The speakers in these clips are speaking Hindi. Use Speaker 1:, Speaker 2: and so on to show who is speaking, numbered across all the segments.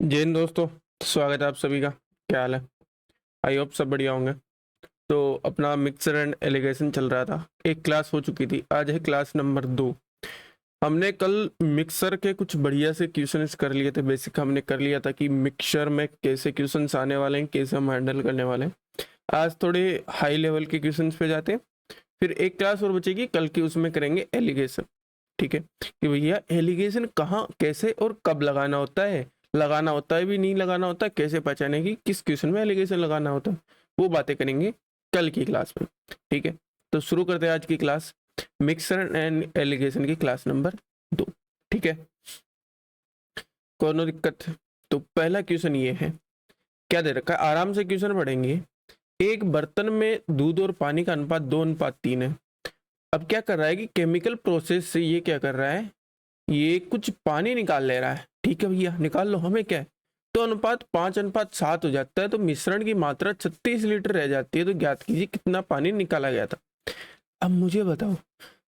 Speaker 1: जय हिंद दोस्तों, स्वागत है आप सभी का। क्या हाल है? आई होप सब बढ़िया होंगे। तो अपना मिक्सर एंड एलिगेशन चल रहा था, एक क्लास हो चुकी थी, आज है क्लास नंबर 2। हमने कल मिक्सर के कुछ बढ़िया से क्वेश्चंस कर लिए थे। बेसिक हमने कर लिया था कि मिक्सचर में कैसे क्वेश्चंस आने वाले हैं, कैसे हम हैंडल करने वाले हैं। आज थोड़े हाई लेवल के क्वेश्चंस पे जाते हैं, फिर एक क्लास और बचेगी कल की, उसमें करेंगे एलिगेशन। ठीक है कि भैया एलिगेशन कहाँ, कैसे और कब लगाना होता है, लगाना होता है भी नहीं लगाना होता है, कैसे पहचाने की किस क्वेश्चन में एलिगेशन लगाना होता है, वो बातें करेंगे कल की क्लास में। ठीक है, तो शुरू करते हैं आज की क्लास, मिक्सर एंड एलिगेशन की क्लास नंबर 2। ठीक है, कोनो दिक्कत? तो पहला क्वेश्चन ये है, क्या दे रखा है, आराम से क्वेश्चन पढ़ेंगे। एक बर्तन में दूध और पानी का अनुपात 2:3 है। अब क्या कर रहा है कि केमिकल प्रोसेस से ये क्या कर रहा है, ये कुछ पानी निकाल ले रहा है। ठीक है भैया, निकाल लो, हमें क्या है। तो अनुपात 5:7 हो जाता है, तो मिश्रण की मात्रा 36 लीटर रह जाती है। तो ज्ञात कीजिए कितना पानी निकाला गया था। अब मुझे बताओ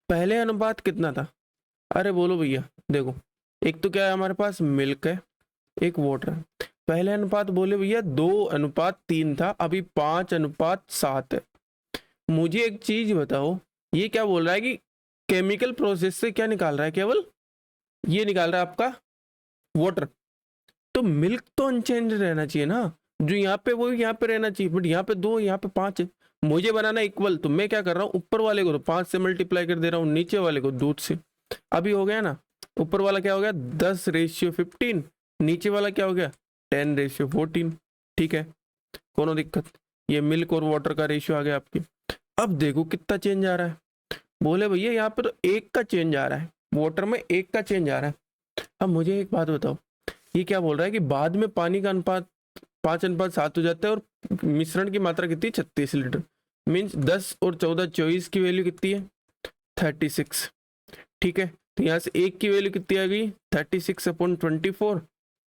Speaker 1: पहले अनुपात कितना था। अरे बोलो भैया, देखो एक तो क्या है, हमारे पास मिल्क है, एक वाटर है। पहले अनुपात बोले भैया 2:3 था, अभी 5:7 है। मुझे एक चीज बताओ, ये क्या बोल रहा है कि केमिकल प्रोसेस से क्या निकाल रहा है, केवल ये निकाल रहा है आपका वाटर। तो मिल्क तो अनचेंज रहना चाहिए ना, जो यहाँ पे वो यहाँ पे रहना चाहिए, बट यहाँ पे 2 यहाँ पे 5 है। मुझे बनाना इक्वल, तो मैं क्या कर रहा हूँ, ऊपर वाले को तो 5 से मल्टीप्लाई कर दे रहा हूँ, नीचे वाले को दूध से। अभी हो गया ना, ऊपर वाला क्या हो गया 10:15, नीचे वाला क्या हो गया 10:14। ठीक है, कोनो दिक्कत? ये मिल्क और वाटर का रेशियो आ गया आपकी। अब देखो कितना चेंज आ रहा है। बोले भैया यहाँ पे तो 1 का चेंज आ रहा है, वाटर में 1 का चेंज आ रहा है। अब मुझे एक बात बताओ, ये क्या बोल रहा है कि बाद में पानी का अनुपात 5:7 हो जाता है, और मिश्रण की मात्रा कितनी 36 लीटर। मीन्स 10 और 14 24 की वैल्यू कितनी है 36। ठीक है, तो यहाँ से 1 की वैल्यू कितनी आ गई 36/24।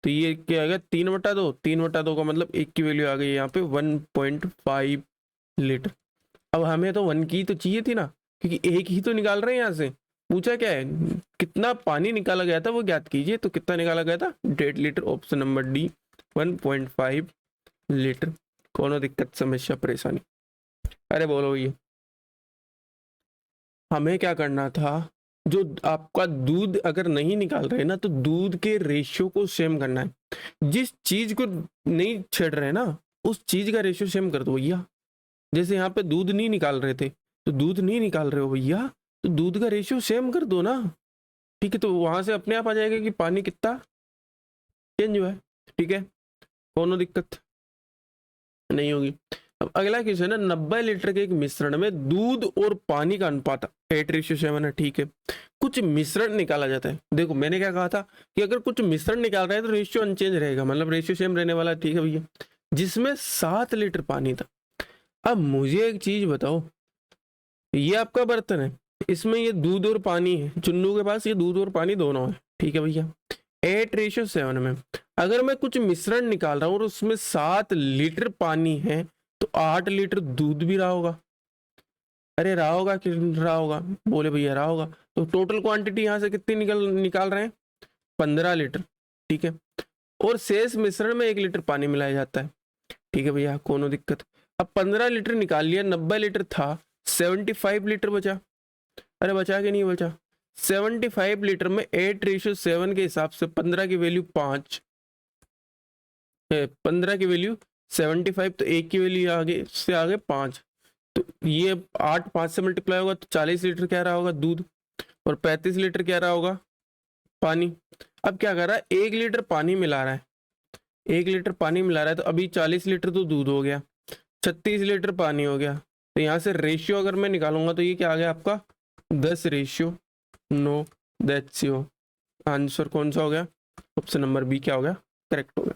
Speaker 1: तो ये क्या आ गया 3/2, 3/2 का मतलब 1 की वैल्यू आ गई यहाँ पे 1.5 लीटर। अब हमें तो 1 की तो चाहिए थी ना, क्योंकि एक ही तो निकाल रहे हैं यहाँ से। पूछा क्या है, कितना पानी निकाला गया था वो ज्ञात कीजिए। तो कितना निकाला गया था 1.5 litre, option number D 1.5 litre. कोनो दिक्कत, समस्या, परेशानी? अरे बोलो ये, हमें क्या करना था, जो आपका दूध अगर नहीं निकाल रहे ना, तो दूध के रेशियो को सेम करना है। जिस चीज को नहीं छेड़ रहे ना, उस चीज का रेशियो सेम कर दो भैया। जैसे यहाँ पे दूध नहीं निकाल रहे थे, तो दूध नहीं निकाल रहे हो भैया, तो दूध का रेशियो सेम कर दो ना। ठीक है, तो वहां से अपने आप आ जाएगा कि पानी कितना चेंज हुआ है। ठीक है, कोनो दिक्कत नहीं होगी। अब अगला क्वेश्चन है, 90 लीटर के एक मिश्रण में दूध और पानी का अनुपात 8:7 है। ठीक है, कुछ मिश्रण निकाला जाता है। देखो मैंने क्या कहा था कि अगर कुछ मिश्रण निकाल रहे हैं तो रेशियो अनचेंज रहेगा, मतलब रेशियो सेम रहने वाला है। ठीक है भैया, जिसमें 7 लीटर पानी था। अब मुझे एक चीज बताओ, ये आपका बर्तन है, इसमें ये दूध और पानी है, चुन्नू के पास ये दूध और पानी दोनों है। ठीक है भैया, 8:7 में अगर मैं कुछ मिश्रण निकाल रहा हूँ और उसमें 7 लीटर पानी है, तो 8 लीटर दूध भी रहा होगा। अरे रहा होगा कि रहा होगा? बोले भैया रहा होगा। तो टोटल क्वांटिटी यहाँ से कितनी निकाल रहे हैं 15 लीटर। ठीक है, और शेष मिश्रण में 1 लीटर पानी मिलाया जाता है। ठीक है भैया, कोनो दिक्कत? अब 15 लीटर निकाल लिया, 90 लीटर था, 75 लीटर बचा। अरे बचा कि नहीं बचा? 75 लीटर में 8:7 के हिसाब से 15 की वैल्यू 5, 15 की वैल्यू 75, तो एक की वैल्यू आगे से आगे 5। तो ये 8 5 से मल्टीप्लाई होगा तो 40 लीटर क्या रहा होगा दूध, और 35 लीटर क्या रहा होगा पानी। अब क्या कर रहा है, 1 लीटर पानी मिला रहा है, 1 लीटर पानी मिला रहा है, तो अभी 40 लीटर तो दूध हो गया, 36 लीटर पानी हो गया। तो यहाँ से रेशियो अगर मैं निकालूंगा तो ये क्या आ गया आपका 10:9। That's your answer. कौन सा हो गया, ऑप्शन नंबर बी क्या हो गया, करेक्ट हो गया।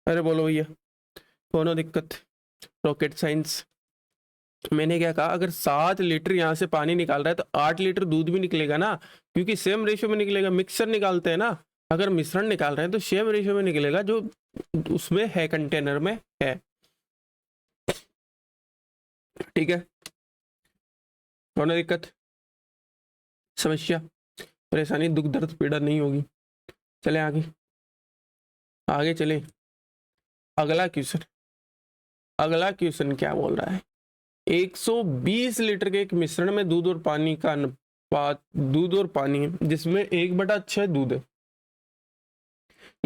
Speaker 1: अरे बोलो भैया, कोनो दिक्कत? Rocket science. मैंने क्या कहा, अगर 7 लीटर यहाँ से पानी निकाल रहा है तो 8 लीटर दूध भी निकलेगा ना, क्योंकि सेम रेशियो में निकलेगा। मिक्सर निकालते हैं ना, अगर मिश्रण निकाल रहे हैं तो सेम रेशियो में निकलेगा जो उसमें है, कंटेनर में है। ठीक है, कोनो दिक्कत, समस्या, परेशानी, दुख दर्द पीड़ा नहीं होगी। चले आगे। आगे चले। अगला क्वेश्चन क्या बोल रहा है, 120 लीटर के एक मिश्रण में दूध और पानी का अनुपात, दूध और पानी है जिसमें 1/6 दूध है।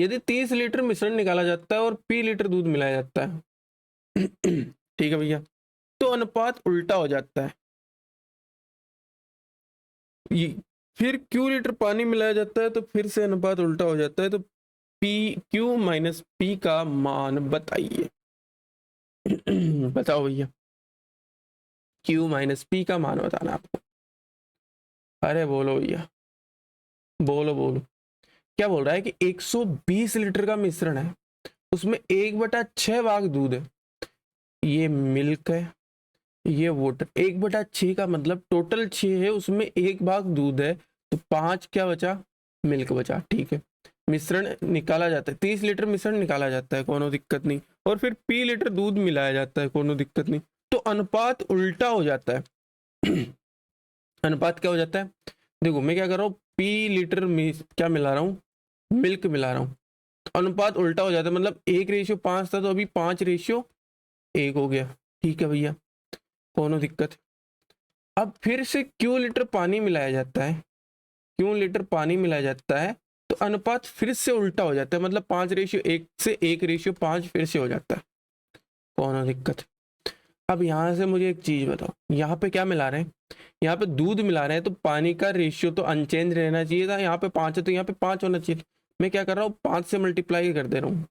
Speaker 1: यदि 30 लीटर मिश्रण निकाला जाता है और पी लीटर दूध मिलाया जाता है ठीक है भैया, तो अनुपात उल्टा हो जाता है। फिर क्यू लीटर पानी मिलाया जाता है तो फिर से अनुपात उल्टा हो जाता है। तो पी क्यू माइनस पी का मान बताइए बताओ भैया, क्यू माइनस पी का मान बताना आपको। अरे बोलो भैया, बोलो बोलो। क्या बोल रहा है कि 120 लीटर का मिश्रण है, उसमें 1/6 भाग दूध है, ये मिल्क है, ये वाटर। 1/6 का मतलब टोटल 6 है, उसमें 1 भाग दूध है, तो 5 क्या बचा, मिल्क बचा। ठीक है, मिश्रण निकाला जाता है, 30 लीटर मिश्रण निकाला जाता है, कोनो दिक्कत नहीं, और फिर पी लीटर दूध मिलाया जाता है, कोनो दिक्कत नहीं। तो अनुपात उल्टा हो जाता है अनुपात क्या हो जाता है, देखो मैं क्या कर रहा हूँ, पी लीटर क्या मिला रहा हूँ, मिल्क मिला रहा हूँ, तो अनुपात उल्टा हो जाता है। मतलब 1:5 था तो अभी 5:1 हो गया। ठीक है भैया, कोनो दिक्कत। अब फिर से क्यों लीटर पानी मिलाया जाता है, क्यों लीटर पानी मिलाया जाता है, तो अनुपात फिर से उल्टा हो जाता है। मतलब 5:1 से 1:5 फिर से हो जाता है, कोनो दिक्कत। अब यहाँ से मुझे एक चीज बताओ, यहाँ पे क्या मिला रहे हैं, यहाँ पे दूध मिला रहे हैं, तो पानी का रेशियो तो अनचेंज रहना चाहिए था। यहाँ पे 5 है तो यहाँ पे 5 होना चाहिए। मैं क्या कर रहा हूँ, 5 से मल्टीप्लाई कर दे रहा हूँ,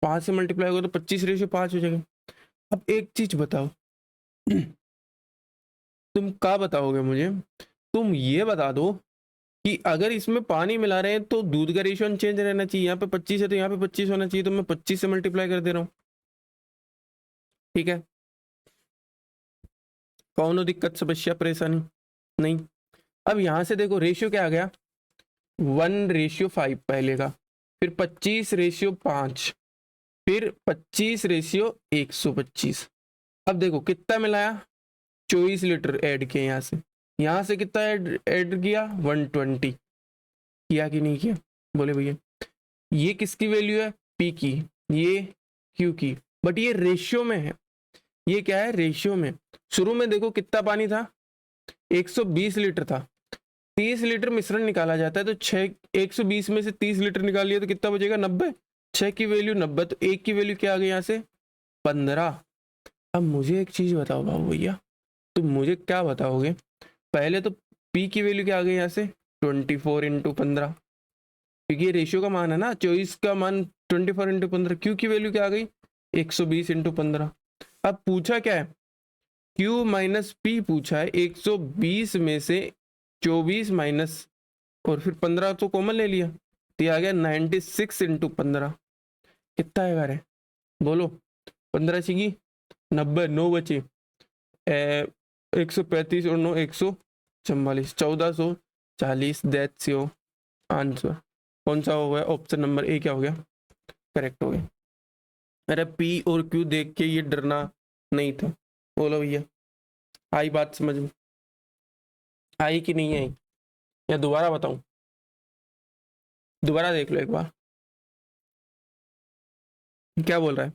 Speaker 1: 5 से मल्टीप्लाई होगा तो 25:5 हो जाएगा। अब एक चीज बताओ तुम क्या बताओगे मुझे, तुम ये बता दो कि अगर इसमें पानी मिला रहे हैं तो दूध का रेशियो अनचेंज रहना चाहिए। यहाँ पे 25 है तो यहाँ पे 25 होना चाहिए, तो मैं 25 से मल्टीप्लाई कर दे रहा हूँ। ठीक है, कौन दिक्कत समस्या परेशानी नहीं। अब यहाँ से देखो रेशियो क्या आ गया, 1:5 पहले का, फिर 25:5, फिर 25:125। अब देखो कितना मिलाया, 24 लीटर ऐड किया यहाँ से कितना ऐड किया, 120 किया कि नहीं किया, बोले भैया। ये किसकी वैल्यू है, पी की, ये क्यू की, बट ये रेशियो में है। ये क्या है, रेशियो में। शुरू में देखो कितना पानी था, 120 लीटर था, 30 लीटर मिश्रण निकाला जाता है, तो 120 में से 30 लीटर निकाल लिया तो कितना बचेगा, 90। 6 की वैल्यू 90, तो 1 की वैल्यू क्या आ गई यहाँ से, 15। अब मुझे एक चीज बताओ बाबू भैया, तो मुझे क्या बताओगे, पहले तो पी की वैल्यू क्या आ गई यहाँ से, 24/15, क्योंकि ये रेशियो का मान है ना, 24 का मान 24/15। क्यू की वैल्यू क्या आ गई, 120/15। अब पूछा क्या है, क्यू माइनस पी पूछा है, 120 में से 24 माइनस और फिर 15 तो कॉमन ले लिया, तो ये आ गया 96/15। कितना आएगा रे, बोलो, 15 सीगी 90, 9 बचे, 135 और 9 144, 1440। That's your answer. कौन सा हो गया, ऑप्शन नंबर ए क्या हो गया, करेक्ट हो गया। अरे पी और क्यू देख के ये डरना नहीं था। बोलो भैया, आई बात समझ में, आई कि नहीं आई, या दोबारा बताऊं, दोबारा देख लो एक बार। क्या बोल रहा है,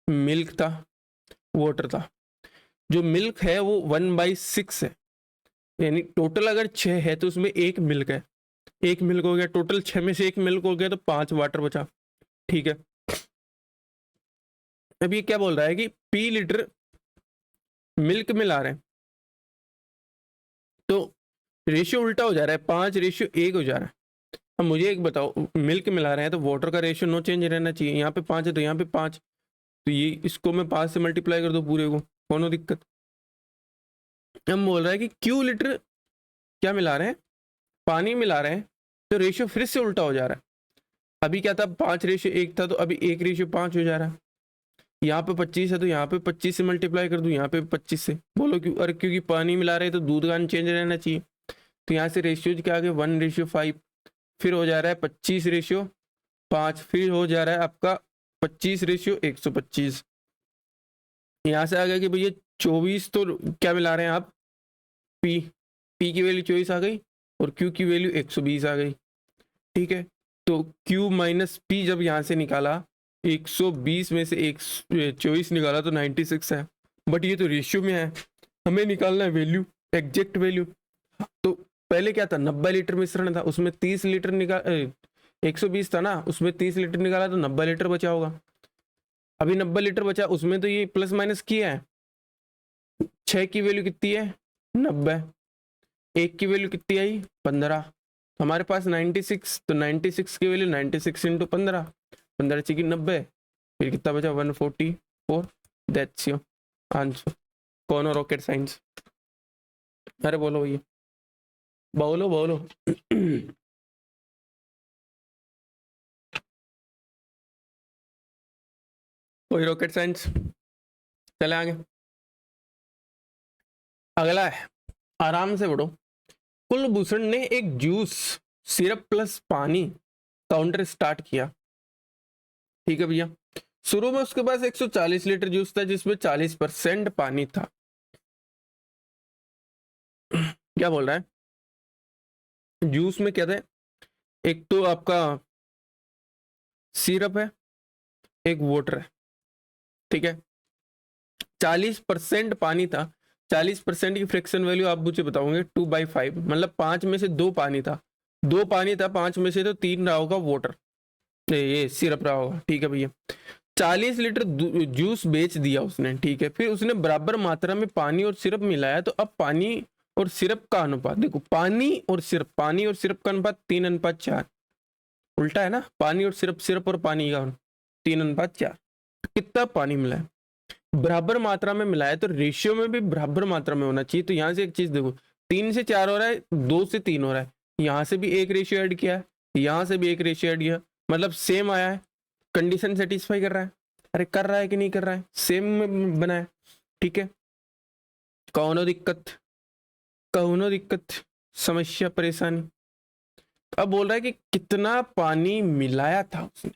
Speaker 1: मिल्क था, वाटर था। जो मिल्क है वो 1/6 है, यानी टोटल अगर 6 है तो उसमें एक मिल्क है, एक मिल्क हो गया, टोटल 6 में से एक मिल्क हो गया, तो 5 वाटर बचा। ठीक है, अब ये क्या बोल रहा है कि पी लीटर मिल्क मिला रहे हैं, तो रेशियो उल्टा हो जा रहा है, 5:1 हो जा रहा है। अब मुझे एक बताओ, मिल्क मिला रहे हैं तो वाटर का रेशियो नो चेंज रहना चाहिए। यहाँ पे 5 है तो यहाँ पे 5, तो ये इसको मैं 5 से मल्टीप्लाई कर दो पूरे को, कोनो दिक्कत। हम बोल रहा है कि क्यू लीटर क्या मिला रहे हैं, पानी मिला रहे हैं, तो रेशियो फिर से उल्टा हो जा रहा है। अभी क्या था, 5:1 था, तो अभी 1:5 हो जा रहा है। यहाँ पे 25 है तो यहाँ पे 25 से मल्टीप्लाई कर दूं, यहाँ पे 25 से। बोलो क्यों, अरे क्योंकि पानी मिला रहे हैं तो दूध का चेंज रहना चाहिए। तो यहाँ से रेशियो क्या आ गया, 1:5, फिर हो जा रहा है 25:5, फिर हो जा रहा है आपका 25:125। यहाँ से आ गया कि भैया 24, तो क्या मिला रहे हैं आप, पी, पी की वैल्यू 24 आ गई और क्यू की वैल्यू 120 आ गई। ठीक है, तो Q माइनस P जब यहाँ से निकाला 120 में से 124 निकाला तो 96 है, बट ये तो रेशियो में है, हमें निकालना है वैल्यू, एग्जैक्ट वैल्यू। तो पहले क्या था, 90 लीटर मिश्रण था, उसमें 30 लीटर निकाल 120 था ना, उसमें 30 लीटर निकाला तो 90 लीटर बचा होगा। अभी 90 लीटर बचा, उसमें तो ये प्लस माइनस किया है। 6 की वैल्यू कितनी है 90, 1 की वैल्यू कितनी आई 15, हमारे पास 96, तो 96 की वैल्यू 96 इंटू 15, 15 की 90, फिर कितना बचा 144। That's your answer. कौन रॉकेट साइंस? अरे बोलो भैया, बोलो बोलो। कोई रॉकेट साइंस? चले आगे। अगला है, आराम से बढ़ो। कुलभूषण ने एक जूस सिरप प्लस पानी काउंटर स्टार्ट किया। ठीक है भैया, शुरू में उसके पास 140 लीटर जूस था जिसमें 40% पानी था। क्या बोल रहा है, जूस में क्या था, एक तो आपका सिरप है, एक वाटर है, ठीक है, 40% पानी था। 40% की फ्रैक्शन वैल्यू आप मुझे बताओगे 2/5, मतलब 5 में से 2 पानी था, 2 पानी था 5 में से, तो 3 रहा होगा वाटर, ये सिरप रहा होगा। ठीक है भैया, 40 लीटर जूस बेच दिया उसने, ठीक है, फिर उसने बराबर मात्रा में पानी और सिरप मिलाया, तो अब पानी और सिरप का अनुपात देखो, पानी और सिरप का अनुपात 3:4, उल्टा है ना, पानी और सिरप, सिरप और पानी का 3:4। कितना पानी मिला है, बराबर मात्रा में मिला है, तो रेशियो में भी बराबर मात्रा में होना चाहिए। तो यहाँ से एक चीज देखो, 3 से 4 हो रहा है, 2 से 3 हो रहा है, यहाँ से भी एक रेशियो ऐड किया है, यहाँ से भी एक रेशियो ऐड किया, मतलब सेम आया है, कंडीशन सेटिस्फाई कर रहा है। अरे कर रहा है कि नहीं कर रहा है, सेम में बना है। ठीक है, कौनो दिक्कत समस्या परेशानी। अब बोल रहा है कि कितना पानी मिलाया था उसने,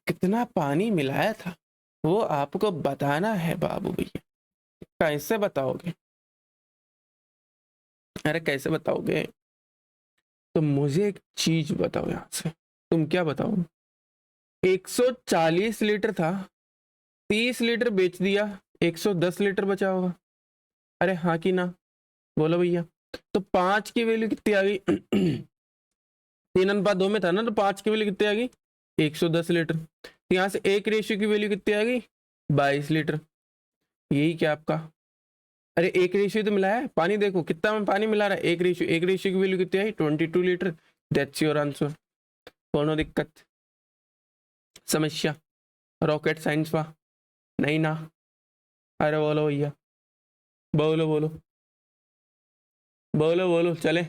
Speaker 1: कितना पानी मिलाया था वो आपको बताना है बाबू भैया। कैसे बताओगे, अरे कैसे बताओगे, तो मुझे एक चीज बताओ यहां से, तुम क्या बताओ, 140 लीटर था, 30 लीटर बेच दिया, 110 लीटर बचा होगा। अरे हाँ कि ना, बोलो भैया। तो 5 की वैल्यू कितनी आ गई 3:2 में था ना, तो 5 की वैल्यू कितनी आ गई 110 लीटर। तो यहाँ से एक रेशियो की वैल्यू कितनी आ गई 22 लीटर। यही क्या आपका, अरे एक रेशियो तो मिला है, पानी देखो कितना में पानी मिला रहा है, एक रेशियो की वैल्यू कितनी आई 22 लीटर। That's your answer. कोनो दिक्कत समस्या, रॉकेट साइंस वा नहीं ना? अरे बोलो भैया, बोलो बोलो बोलो बोलो, चले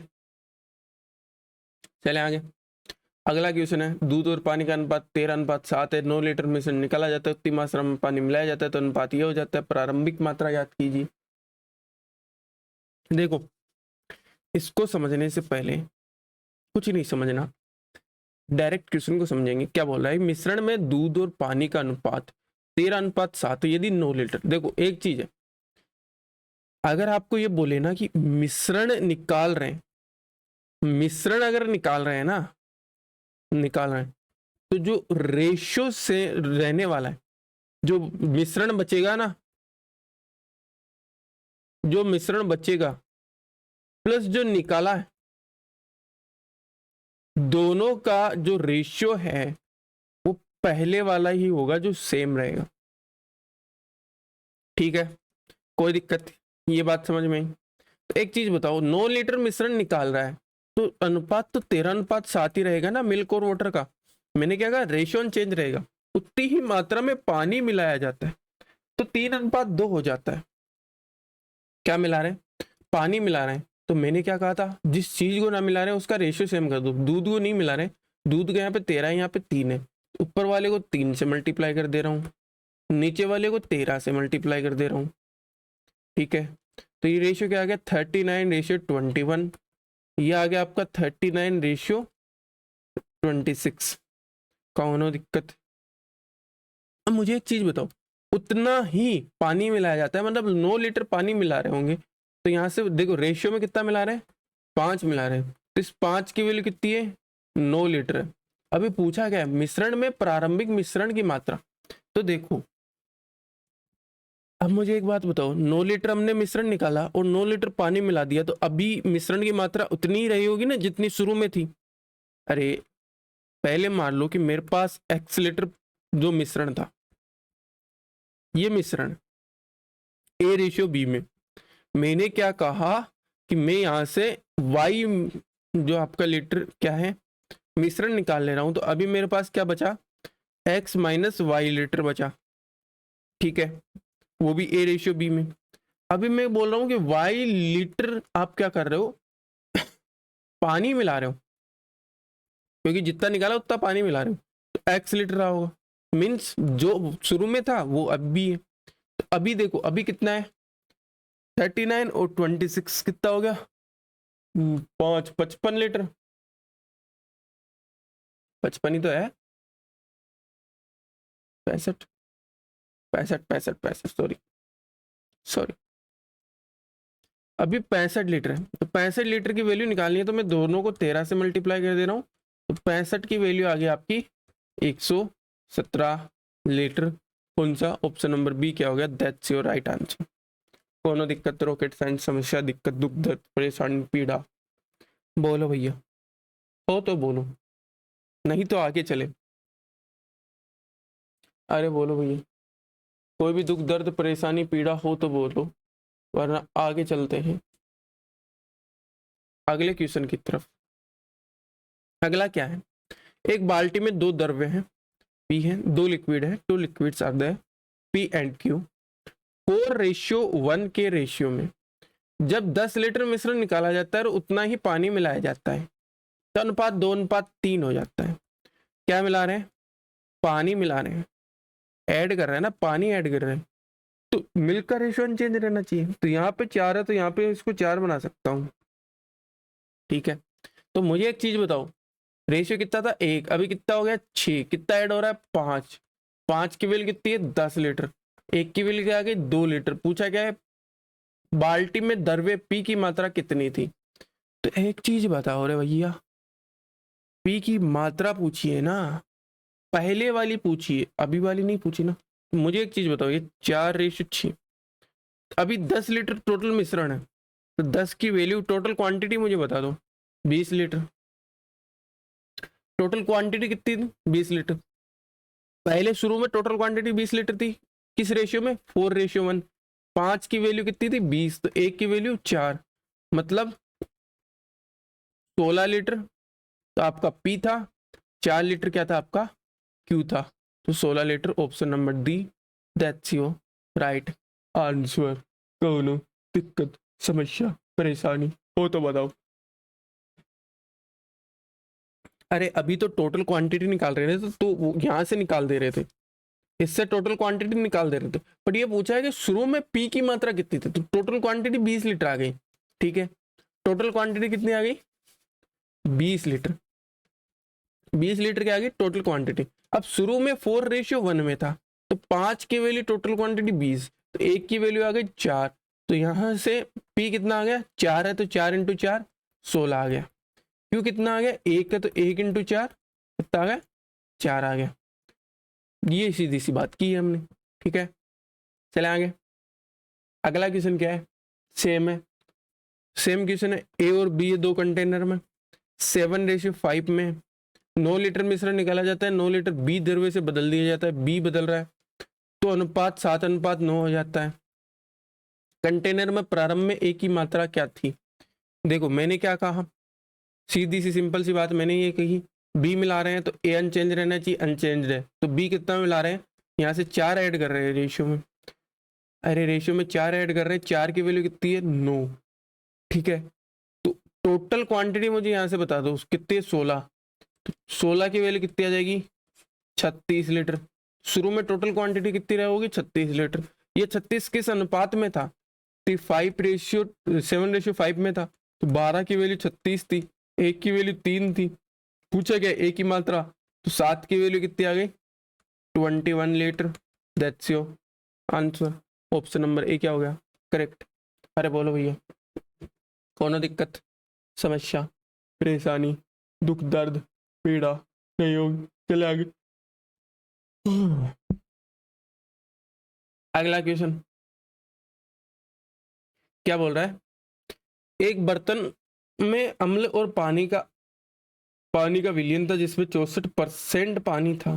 Speaker 1: चले आगे। अगला क्वेश्चन है, दूध और पानी का अनुपात 13:7 है, 9 लीटर में से निकाला जाता है, उतनी मात्रा में पानी मिलाया जाता है, तो अनुपात यह हो जाता है। प्रारंभिक मात्रा याद कीजिए। देखो, इसको समझने से पहले कुछ नहीं समझना, डायरेक्ट क्वेश्चन को समझेंगे। क्या बोल रहा है, मिश्रण में दूध और पानी का अनुपात 13:7, यदि 9 लीटर। देखो एक चीज है, अगर आपको ये बोले ना कि मिश्रण निकाल रहे हैं, मिश्रण अगर निकाल रहे हैं ना, निकाल रहे हैं, तो जो रेशियो से रहने वाला है, जो मिश्रण बचेगा ना, जो मिश्रण बचेगा प्लस जो निकाला है, दोनों का जो रेशियो है वो पहले वाला ही होगा, जो सेम रहेगा। ठीक है, कोई दिक्कत, ये बात समझ में आई। तो एक चीज बताओ, 9 लीटर मिश्रण निकाल रहा है, तो अनुपात तो 13:7 ही रहेगा ना, मिल्क और वाटर का। मैंने क्या कहा, रेशियो चेंज रहेगा, उतनी ही मात्रा में पानी मिलाया जाता है, तो 3:2 हो जाता है। क्या मिला रहे हैं, पानी मिला रहे हैं, तो मैंने क्या कहा था, जिस चीज को ना मिला रहे हैं उसका रेशियो सेम कर दो। दूध को नहीं मिला रहे, दूध का यहाँ पे 13 है, यहाँ पे 3 है, ऊपर वाले को 3 से मल्टीप्लाई कर दे रहा हूँ, नीचे वाले को 13 से मल्टीप्लाई कर दे रहा हूँ। ठीक है, तो ये रेशियो क्या आ गया 39:21, ये आ गया आपका 39:26। कौनो दिक्कत। अब मुझे एक चीज बताओ, उतना ही पानी मिलाया जाता है, मतलब 9 लीटर पानी मिला रहे होंगे, तो यहाँ से देखो रेशियो में कितना मिला रहे हैं 5 मिला रहे हैं, तो इस 5 की वैल्यू कितनी है 9 लीटर है, अभी पूछा गया मिश्रण में प्रारंभिक मिश्रण की मात्रा। तो देखो अब मुझे एक बात बताओ, 9 लीटर हमने मिश्रण निकाला और 9 लीटर पानी मिला दिया, तो अभी मिश्रण की मात्रा उतनी ही रही होगी ना जितनी शुरू में थी। अरे पहले मान लो कि मेरे पास x लीटर जो मिश्रण था, ये मिश्रण A/B में, मैंने क्या कहा कि मैं यहां से y जो आपका लीटर क्या है मिश्रण निकाल ले रहा हूं, तो अभी मेरे पास क्या बचा, x माइनस वाई लीटर बचा, ठीक है, वो भी A/B में। अभी मैं बोल रहा हूं कि y लीटर आप क्या कर रहे हो, पानी मिला रहे हो, क्योंकि जितना निकाला उतना पानी मिला रहे हो, तो x लीटर रहा होगा, मीन्स जो शुरू में था वो अब भी है। तो अभी देखो अभी कितना है, 39 और 26 कितना हो गया, 55 लीटर, 55 ही तो है, 65 65 65 65 सॉरी सॉरी, अभी 65 लीटर है। तो 65 लीटर की वैल्यू निकालनी है, तो मैं दोनों को 13 से मल्टीप्लाई कर दे रहा हूँ, तो 65 की वैल्यू आ गई आपकी 117 लीटर। कौन सा, ऑप्शन नंबर बी क्या हो गया, दैट्स योर राइट आंसर। कोनो दिक्कत, रॉकेट साइंस, समस्या, दिक्कत, दुख, दर्द, परेशानी, पीड़ा, बोलो भैया, हो तो बोलो, नहीं तो आगे चले। अरे बोलो भैया, कोई भी दुख, दर्द, परेशानी, पीड़ा हो तो बोलो, वरना आगे चलते हैं अगले क्वेश्चन की तरफ। अगला क्या है, एक बाल्टी में दो द्रव्य हैं, पी है, दो लिक्विड है, two liquids are there, P and Q, 4:1 के रेशियो में जब 10 लीटर मिश्रण निकाला जाता है और उतना ही पानी मिलाया जाता है, तो अनुपात 2:3 हो जाता है। क्या मिला रहे हैं, पानी मिला रहे हैं, ऐड कर रहे हैं ना, पानी ऐड कर रहे हैं, तो मिल्क का रेशियो अनचेंज रहना चाहिए। तो यहाँ पे 4 है, तो यहाँ पे इसको 4 बना सकता हूँ, ठीक है। तो मुझे एक चीज बताओ, रेशियो कितना था 1, अभी कितना हो गया 6, कितना ऐड हो रहा है 5, 5 की वैल्यू कितनी है 10 लीटर, 1 की वैल्यू क्या आ गई 2 लीटर। पूछा क्या है, बाल्टी में द्रव्य पी की मात्रा कितनी थी। तो एक चीज बताओ रे भैया, पी की मात्रा पूछिए ना, पहले वाली पूछिए, अभी वाली नहीं पूछी ना। मुझे एक चीज बताओ, ये 4:6, अभी 10 लीटर टोटल मिश्रण है, तो 10 की वैल्यू, टोटल क्वांटिटी मुझे बता दो, 20 लीटर, टोटल क्वांटिटी कितनी थी 20 लीटर। पहले शुरू में टोटल क्वांटिटी 20 लीटर थी, किस रेशियो में, 4:1। 5 की वैल्यू कितनी थी 20, तो 1 की वैल्यू 4, मतलब 16 लीटर तो आपका पी था, 4 लीटर क्या था आपका क्यू था, तो 16 litre, option number D, that's your right answer. कोनो दिक्कत, समस्या, परेशानी हो तो बताओ। अरे अभी तो टोटल क्वांटिटी निकाल रहे थे, तो वो यहाँ से निकाल दे रहे थे, इससे टोटल क्वांटिटी निकाल दे रहे थे, बट ये पूछा है कि शुरू में पी की मात्रा कितनी थी, तो टोटल क्वांटिटी 20 लीटर आ गई, ठीक है। टोटल क्वांटिटी कितनी आ गई 20 लीटर, 20 लीटर की आ गई टोटल क्वांटिटी। अब शुरू में 4:1 में था, तो 5 की वैल्यू टोटल क्वांटिटी 20, तो 1 की वैल्यू आ गई 4, तो यहाँ से पी कितना आ गया 4 है, तो 4 इंटू 4 16 आ गया। क्यू कितना आ गया 1 है, तो 1 इंटू 4 कितना आ गया 4 आ गया। ये सीधी सी बात की है हमने, ठीक है। चले आगे, अगला क्वेश्चन क्या है, सेम है, सेम क्वेश्चन है, ए और बी दो कंटेनर में 7:5 में 9 लीटर मिश्रण निकाला जाता है, 9 लीटर बी द्रव्य से बदल दिया जाता है, बी बदल रहा है, तो अनुपात 7:9 हो जाता है। कंटेनर में प्रारंभ में ए की मात्रा क्या थी। देखो मैंने क्या कहा, सीधी सी सिंपल सी बात मैंने ये कही, बी मिला रहे हैं तो ए अनचेंज रहना चाहिए, अनचेंज है, तो बी कितना मिला रहे हैं, यहाँ से 4 ऐड कर रहे हैं रेशियो में, अरे रेशियो में 4 ऐड कर रहे हैं, 4 की वैल्यू कितनी है 9, ठीक है। तो टोटल क्वांटिटी मुझे यहाँ से बता दो कितनी है 16, तो 16 की वैल्यू कितनी आ जाएगी 36 लीटर। शुरू में टोटल क्वांटिटी कितनी होगी 36 लीटर, ये 36 किस अनुपात में था, तो 7:5 में था, तो 12 की वैल्यू 36 थी, 1 की वैल्यू 3 थी, पूछा गया ए की मात्रा, तो 7 की वैल्यू कितनी आ गई 21 litre, that's your answer, option number A क्या हो गया करेक्ट। अरे बोलो भैया, कोनो दिक्कत, समस्या, परेशानी, दुख, दर्द, पीड़ा, नहीं होगी। चले आगे। अगला क्वेश्चन क्या बोल रहा है, एक बर्तन में अम्ल और पानी का विलयन था जिसमें 64% पानी था,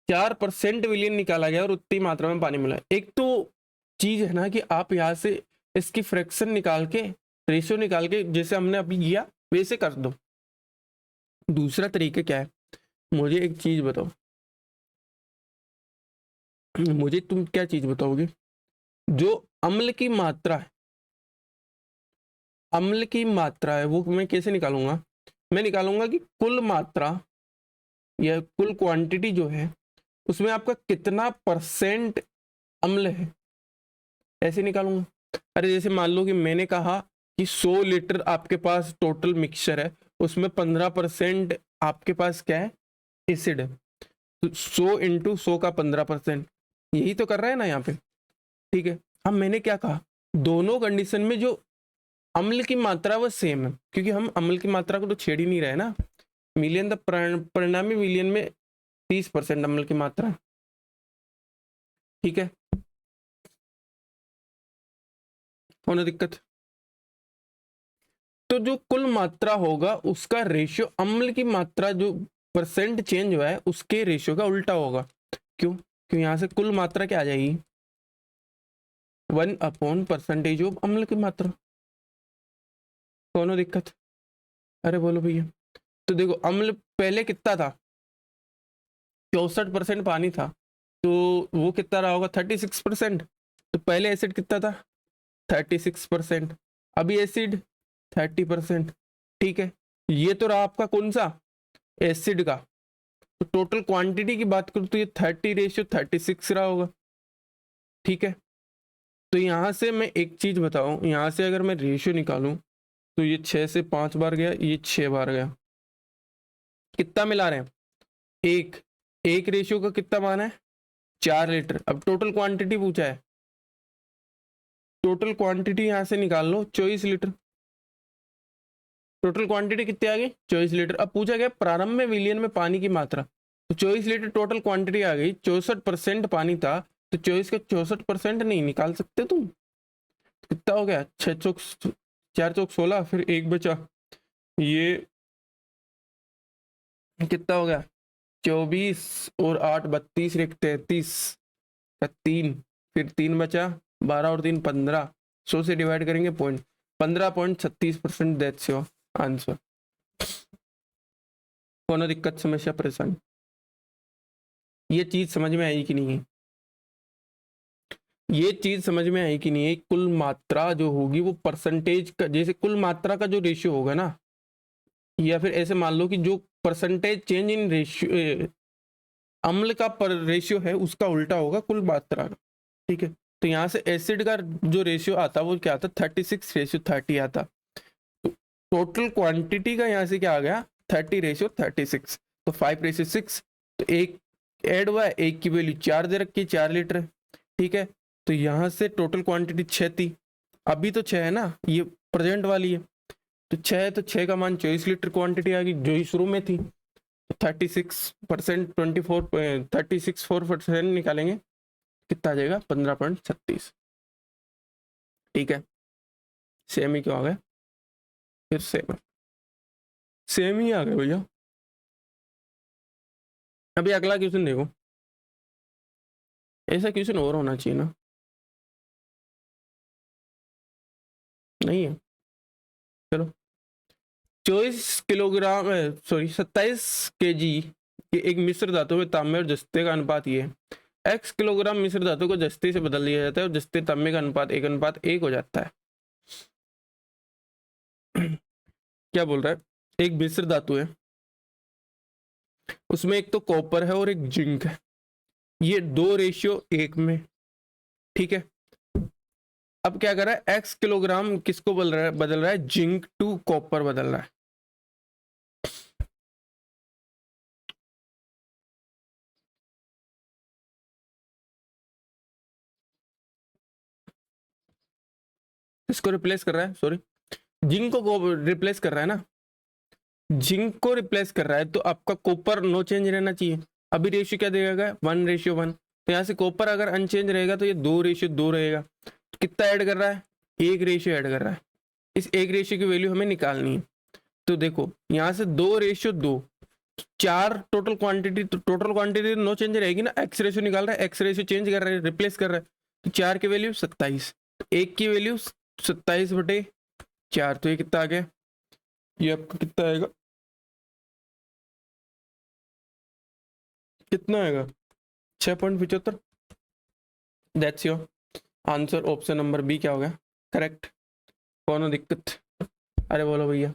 Speaker 1: 4% विलयन निकाला गया और उतनी मात्रा में पानी मिला। एक तो चीज है ना कि आप यहाँ से इसकी फ्रैक्शन निकाल के, रेशियो निकाल के, जैसे हमने अभी किया वैसे कर दो। दूसरा तरीका क्या है, मुझे एक चीज बताओ, मुझे तुम क्या चीज बताओगे, जो अम्ल की मात्रा है, अम्ल की मात्रा है वो मैं कैसे निकालूंगा, मैं निकालूंगा कि कुल मात्रा या कुल क्वांटिटी जो है उसमें आपका कितना परसेंट अम्ल है, ऐसे निकालूंगा। अरे जैसे मान लो कि मैंने कहा कि 100 लीटर आपके पास टोटल मिक्सचर है, उसमें 15% आपके पास क्या है, एसिड है, तो 100 इंटू 100 का 15%, यही तो कर रहा है ना यहाँ पे। ठीक है, अब मैंने क्या कहा, दोनों कंडीशन में जो अम्ल की मात्रा वो सेम है, क्योंकि हम अम्ल की मात्रा को तो छेड़ ही नहीं रहे ना। मिलियन द परिणामी मिलियन में 30% अम्ल की मात्रा है। ठीक है, होना दिक्कत, तो जो कुल मात्रा होगा उसका रेशियो अम्ल की मात्रा जो परसेंट चेंज हुआ है उसके रेशियो का उल्टा होगा। क्यों, क्यों यहां से कुल मात्रा क्या आ जाएगी, 1/परसेंटेज ऑफ अम्ल की मात्रा। कौन दिक्कत, अरे बोलो भैया। तो देखो अम्ल पहले कितना था, 64% पानी था, तो वो कितना रहा होगा, 36%। तो पहले एसिड कितना था, 36%। अभी एसिड 30%। ठीक है, ये तो रहा आपका कौन सा, एसिड का। तो टोटल क्वांटिटी की बात करूं तो ये 30:36 रहा होगा। ठीक है, तो यहां से मैं एक चीज बताऊं, यहां से अगर मैं रेशियो निकालूं तो ये 6 से 5 बार गया, ये 6 बार गया, कितना मिला रहे हैं, एक एक रेशियो का कितना मान है, 4 लीटर। अब टोटल क्वांटिटी पूछा है, टोटल क्वांटिटी यहां से निकाल लो 24 लीटर। टोटल क्वांटिटी कितनी आ गई, 24 लीटर। अब पूछा गया प्रारंभ में विलियन में पानी की मात्रा, तो 24 लीटर टोटल क्वांटिटी आ गई, 64% पानी था, तो 24 का 64% नहीं निकाल सकते तुम, कितना हो गया, 6 चौक 4 चौक 16, फिर एक बचा, ये कितना हो गया, 24 और 8 32, एक 33 का 3, फिर 3 बचा, 12 और 3 15, 100 से डिवाइड करेंगे पॉइंट, 15.36%, दैट्स योर आंसर। कोनो दिक्कत समस्या परेशानी, ये चीज समझ में आई कि नहीं है, ये चीज समझ में आई कि नहीं है, कुल मात्रा जो होगी वो परसेंटेज का, जैसे कुल मात्रा का जो रेशियो होगा ना, या फिर ऐसे मान लो कि जो परसेंटेज चेंज इन रेशियो अम्ल का पर रेशियो है उसका उल्टा होगा कुल मात्रा का। ठीक है, तो यहाँ से एसिड का जो रेशियो आता वो क्या आता, 36:30 आता। तो टोटल क्वांटिटी का यहाँ से क्या आ गया, 30:36, तो 5:6। तो एक ऐड हुआ है, एक की वैल्यू 4 दे रखी है, 4 लीटर है। ठीक है, तो यहाँ से टोटल क्वांटिटी 6 थी, अभी तो 6 है ना, ये प्रेजेंट वाली है, तो 6 है, तो 6 का मान 24 लीटर क्वांटिटी आ गई जो ही शुरू में थी। 36%, 36.4% निकालेंगे, कितना आ जाएगा, 15.36। ठीक है, सेम ही क्यों आ गया, फिर सेम ही आ गए भैया। अभी अगला क्वेश्चन देखो, ऐसा क्वेश्चन और होना चाहिए ना, नहीं है, चलो। 24 किलोग्राम, सॉरी 27 kg के एक मिश्र धातु में तांबे और जस्ते का अनुपात ये है, x किलोग्राम मिश्र धातु को जस्ते से बदल दिया जाता है और जस्ते तांबे का अनुपात 1:1 हो जाता है। क्या बोल रहा है, एक मिश्र धातु है, उसमें एक तो कॉपर है और एक जिंक है, ये 2:1 में। ठीक है, अब क्या कर रहा है, x किलोग्राम किसको बदल रहा है, जिंक टू कॉपर बदल रहा है। इसको रिप्लेस कर रहा है, सॉरी, जिंक को रिप्लेस कर रहा है ना, जिंक को रिप्लेस कर रहा है तो आपका कॉपर नो चेंज रहना चाहिए। अभी रेशियो क्या देगा, 1:1। तो यहाँ से कॉपर अगर अनचेंज रहेगा तो ये 2:2 रहेगा। तो कितना ऐड कर रहा है, 1 रेशियो ऐड कर रहा है। इस 1 रेशियो की वैल्यू हमें निकालनी है। तो देखो यहाँ से 2:2, 4 टोटल क्वांटिटी, तो टोटल क्वांटिटी नो चेंज रहेगी ना। एक्स रेशियो निकाल रहा है, एक्स रेशियो चेंज कर रहा है, रिप्लेस कर रहा है। तो 4 की वैल्यू 27, 1 की वैल्यू 27/4। तो ये कितना आ गया, ये आपका कितना आएगा, कितना आएगा 6.75। That's your answer. Option number B क्या हो गया, करेक्ट। कौन दिक्कत, अरे बोलो भैया।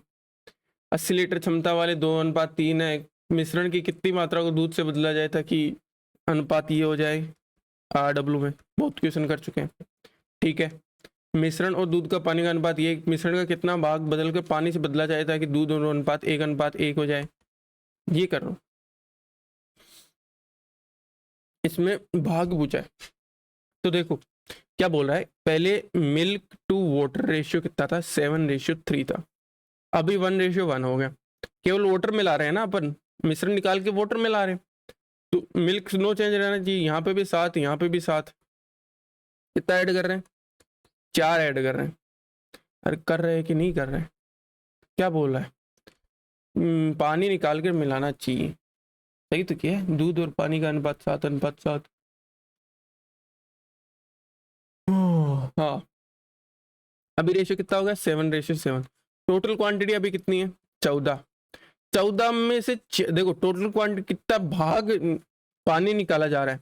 Speaker 1: 80 लीटर क्षमता वाले 2:3 है मिश्रण की कितनी मात्रा को दूध से बदला जाए ताकि अनुपात ये हो जाए RW में। बहुत क्वेश्चन कर चुके हैं, ठीक है। मिश्रण और दूध का पानी का अनुपात, ये मिश्रण का कितना भाग बदल कर पानी से बदला जाए ताकि दूध और अनुपात 1:1 हो जाए, ये कर रहा हूँ। इसमें भाग पूछा है तो देखो क्या बोल रहा है, पहले मिल्क टू वाटर रेशियो कितना था, 7:3 था। अभी 1:1 हो गया। केवल वाटर मिला रहे हैं ना अपन, मिश्रण निकाल के वाटर मिला रहे हैं, तो मिल्क नो चेंज रहना चाहिए। यहाँ पे भी 7, यहाँ पे भी 7। कितना ऐड कर रहे हैं, 4 ऐड कर रहे हैं। अरे कर रहे हैं कि नहीं कर रहे हैं, क्या बोल रहा है। पानी निकाल कर मिलाना चाहिए, सही तो क्या है, दूध और पानी का अनुपात 7:7। हाँ अभी रेशियो कितना हो गया, 7:7। टोटल क्वांटिटी अभी कितनी है, 14। 14 में से देखो टोटल क्वांटिटी कितना भाग पानी निकाला जा रहा है,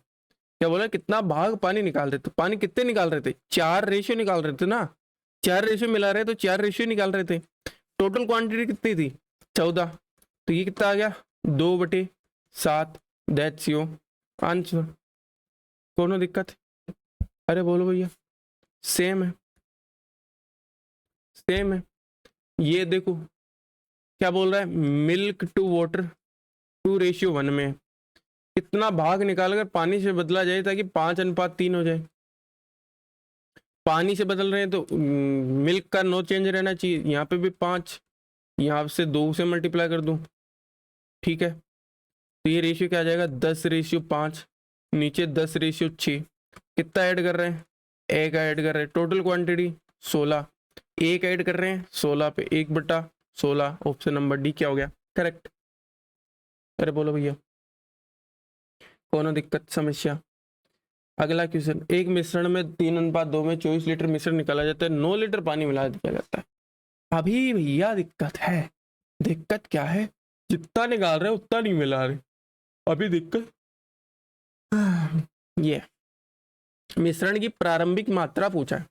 Speaker 1: क्या बोला कितना भाग पानी निकाल रहे थे। पानी कितने निकाल रहे थे, 4 रेशियो निकाल रहे थे ना। 4 रेशियो मिला रहे तो 4 रेशियो निकाल रहे थे। टोटल क्वांटिटी कितनी थी, 14। तो ये कितना आ गया, 2/7। That's your answer. कोनो दिक्कत, अरे बोलो भैया। सेम है, सेम है। ये देखो क्या बोल रहा है, मिल्क टू वाटर 2:1 में कितना भाग निकालकर पानी से बदला जाए ताकि 5:3 हो जाए। पानी से बदल रहे हैं तो मिल्क का नो चेंज रहना चाहिए। यहाँ पे भी 5, यहाँ से 2 से मल्टीप्लाई कर दूं, ठीक है। तो ये रेशियो क्या आ जाएगा, 10:5। नीचे 10:6। कितना ऐड कर रहे हैं, 1 ऐड कर रहे हैं। टोटल क्वांटिटी 16, 1 ऐड कर रहे हैं 16 पे 1/16। ऑप्शन नंबर डी क्या हो गया, करेक्ट। अरे बोलो भैया, कोनो दिक्कत समस्या। अगला क्वेश्चन, एक मिश्रण में 3:2 में 24 लीटर मिश्रण निकाला जाता है, 9 लीटर पानी मिला दिया जाता है। अभी भैया दिक्कत है, दिक्कत क्या है, जितना निकाल रहे उतना नहीं मिला रहे। अभी दिक्कत ये मिश्रण की प्रारंभिक मात्रा पूछा है।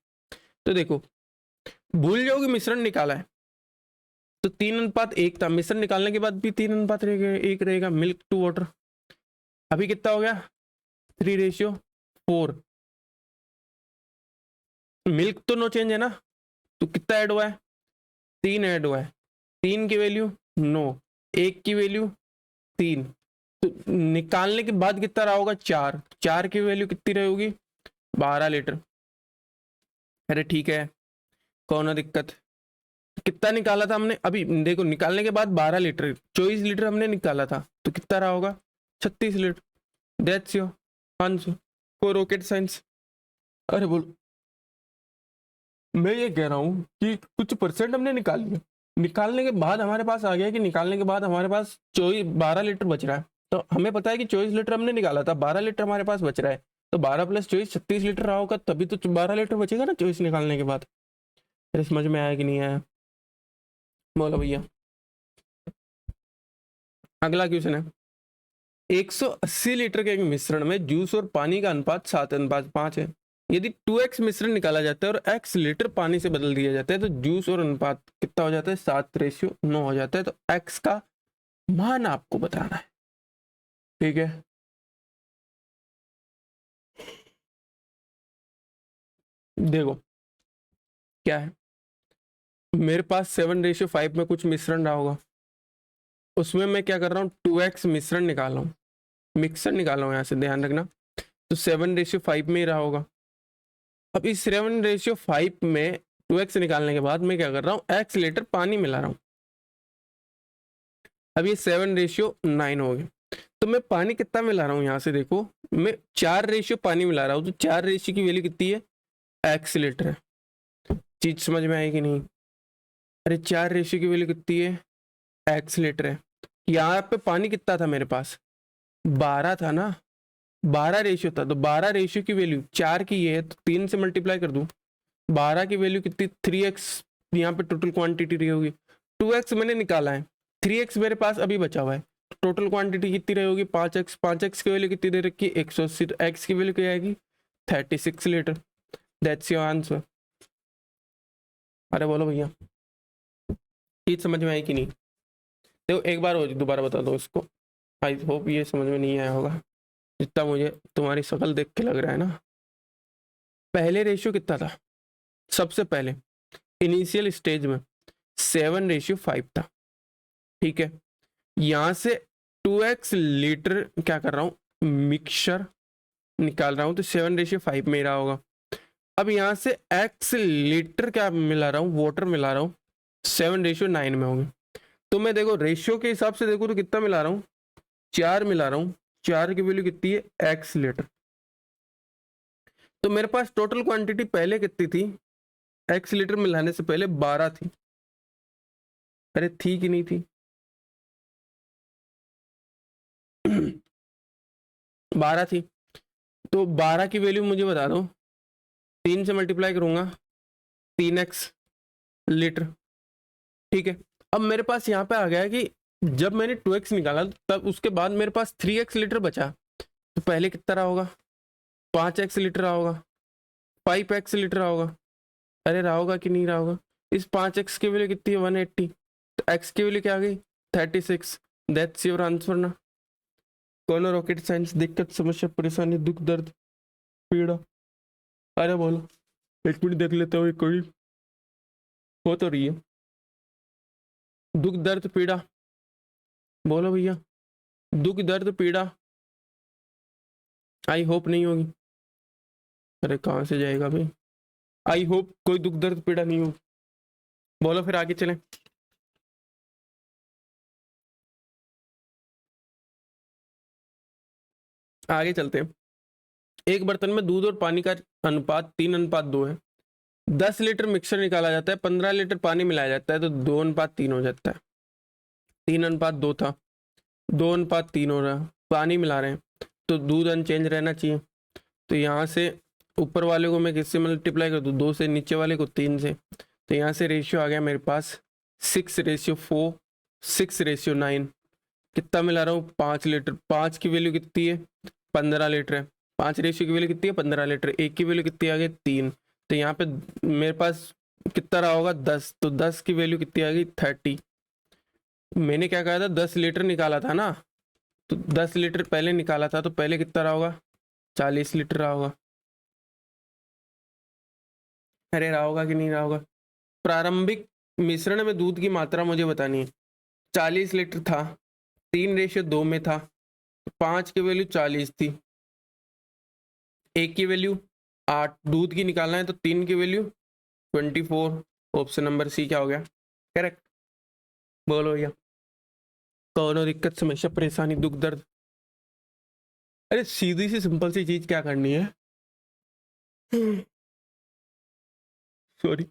Speaker 1: तो देखो भूल जाओगे मिश्रण निकाला है तो 3:1 था, मिश्रण निकालने के बाद भी 3:1 रहेगा। मिल्क टू वाटर अभी कितना हो गया, 3:4। मिल्क तो नो चेंज है ना, तो कितना ऐड हुआ है, 3 ऐड हुआ है। 3 की वैल्यू 9, 1 की वैल्यू 3। तो निकालने के बाद कितना रहा होगा, 4। 4 की वैल्यू कितनी रहेगी, 12 लीटर। अरे ठीक है, कौन दिक्कत। कितना निकाला था हमने, अभी देखो निकालने के बाद 12 लीटर, 24 लीटर हमने निकाला था, तो कितना रहा होगा, 36 लीटर। That's your answer. को रॉकेट साइंस। अरे बोलो, मैं ये कह रहा हूँ कि कुछ परसेंट हमने निकाल लिया, निकालने के बाद हमारे पास आ गया कि निकालने के बाद हमारे पास 12 लीटर बच रहा है। तो हमें पता है कि 24 लीटर हमने निकाला था, 12 लीटर हमारे पास बच रहा है। तो 12 + 24 36 लीटर रहा होगा, तभी तो 12 लीटर बचेगा ना 24 निकालने के बाद। अरे समझ में आया कि नहीं आया, बोलो भैया। अगला क्वेश्चन है, 180 लीटर के एक मिश्रण में जूस और पानी का अनुपात 7:5 है। यदि 2x मिश्रण निकाला जाता है और x लीटर पानी से बदल दिया जाता है तो जूस और अनुपात कितना हो जाता है, 7:9 हो जाता है। तो x का मान आपको बताना है, ठीक है। देखो क्या है, मेरे पास 7:5 में कुछ मिश्रण रहा होगा, उसमें मैं क्या कर रहा हूँ, 2x मिश्रण निकाल रहा हूँ, मिक्सर निकाल रहा हूँ, यहाँ से ध्यान रखना। तो 7:5 में ही रहा होगा। अब इस 7:5 में 2x निकालने के बाद मैं क्या कर रहा हूँ, x लीटर पानी मिला रहा हूँ। अब ये 7:9 हो गया। तो मैं पानी कितना मिला रहा हूँ यहाँ से देखो, मैं 4 रेशियो पानी मिला रहा हूँ, तो 4 रेशियो की वैल्यू कितनी है, x लीटर है। चीज समझ में आएगी नहीं? अरे 4 रेशियो की वैल्यू कितनी है, x लीटर है। यहाँ पे पानी कितना था मेरे पास, 12 था ना, 12 रेशियो था, तो 12 रेशियो की वैल्यू 4 की ये है, तो 3 से मल्टीप्लाई कर दूं, 12 की वैल्यू कितनी, 3x यहाँ पे टोटल क्वांटिटी रही होगी। 2x मैंने निकाला है, 3x मेरे पास अभी बचा हुआ है, टोटल क्वांटिटी कितनी रही होगी, 5x। 5x की वैल्यू कितनी दे रखी है, 180, तो x की वैल्यू क्या आएगी, 36 लीटर। That's your answer. अरे बोलो भैया, चीज समझ में आई कि नहीं? देखो एक बार और दोबारा बता दो इसको, आई होप ये समझ में नहीं आया होगा जितना मुझे तुम्हारी शक्ल देख के लग रहा है ना। पहले रेशियो कितना था, सबसे पहले इनिशियल स्टेज में 7:5 था, ठीक है। यहां से 2x लीटर क्या कर रहा हूं, मिक्सचर निकाल रहा हूं, तो 7:5 में ही रहा होगा। अब यहां से x लीटर क्या मिला रहा हूं, वाटर मिला रहा हूं, 7:9 में होंगे। तो मैं देखो रेशियो के हिसाब से देखो तो कितना मिला रहा हूं, 4 मिला रहा हूं, 4 की वैल्यू कितनी है, x लीटर। तो मेरे पास टोटल क्वांटिटी पहले कितनी थी, x लीटर मिलाने से पहले 12 थी। अरे थी कि नहीं थी 12 थी। तो 12 की वैल्यू मुझे बता दो, 3 से मल्टीप्लाई करूंगा, 3x लीटर, ठीक है। अब मेरे पास यहाँ पे आ गया कि जब मैंने 2x निकाला तब उसके बाद मेरे पास 3x लीटर बचा, तो पहले कितना रहा होगा, 5x लीटर रहा होगा, 5x लीटर रहा होगा। अरे रहा होगा कि नहीं रहा होगा, इस 5x की वैल्यू कितनी है, 180, तो x की वैल्यू क्या आ गई, 36। दैट्स योर आंसर ना। कौन रॉकेट साइंस, दिक्कत समस्या परेशानी दुख दर्द पीड़ा, अरे बोलो, एक मिनट देख लेते हो, कोई हो तो रही है, दुख दर्द पीड़ा, बोलो भैया, दुख दर्द पीड़ा, आई होप नहीं होगी। अरे कहाँ से जाएगा भाई, आई होप कोई दुख दर्द पीड़ा नहीं हो। बोलो फिर आगे चलें। आगे चलते हैं। एक बर्तन में दूध और पानी का अनुपात 3:2 है। 10 लीटर मिक्सर निकाला जाता है, 15 लीटर पानी मिलाया जाता है, तो 2:3 हो जाता है। 3:2 था, 2:3 हो रहा है, पानी मिला रहे हैं तो दूध अनचेंज रहना चाहिए। तो यहाँ से ऊपर वाले को मैं किससे मल्टीप्लाई कर दूँ, 2 से, नीचे वाले को 3 से। तो यहाँ से रेशियो आ गया मेरे पास 6:4, 6:9। कितना मिला रहा हूँ, 5 लीटर। 5 की वैल्यू कितनी है, 15 लीटर है। 5 रेशियो की वैल्यू कितनी है, 15 लीटर। एक की वैल्यू कितनी आ गई, 3। तो यहाँ पे मेरे पास कितना रहा होगा, 10। तो 10 की वैल्यू कितनी आ गई, 30। मैंने क्या कहा था, 10 लीटर निकाला था ना, तो 10 लीटर पहले निकाला था, तो पहले कितना रहा होगा, 40 लीटर रहा होगा। अरे रहा होगा कि नहीं रहा होगा। प्रारंभिक मिश्रण में दूध की मात्रा मुझे बतानी है। 40 लीटर था, 3:2 में था, 5 की वैल्यू 40 थी, एक की वैल्यू 8, दूध की निकालना है तो 3 की वैल्यू 24। ऑप्शन नंबर सी क्या हो गया, करेक्ट। बोलो भैया, कौन दिक्कत समस्या परेशानी दुख दर्द। अरे सीधी सी सिंपल सी चीज क्या करनी है, सॉरी,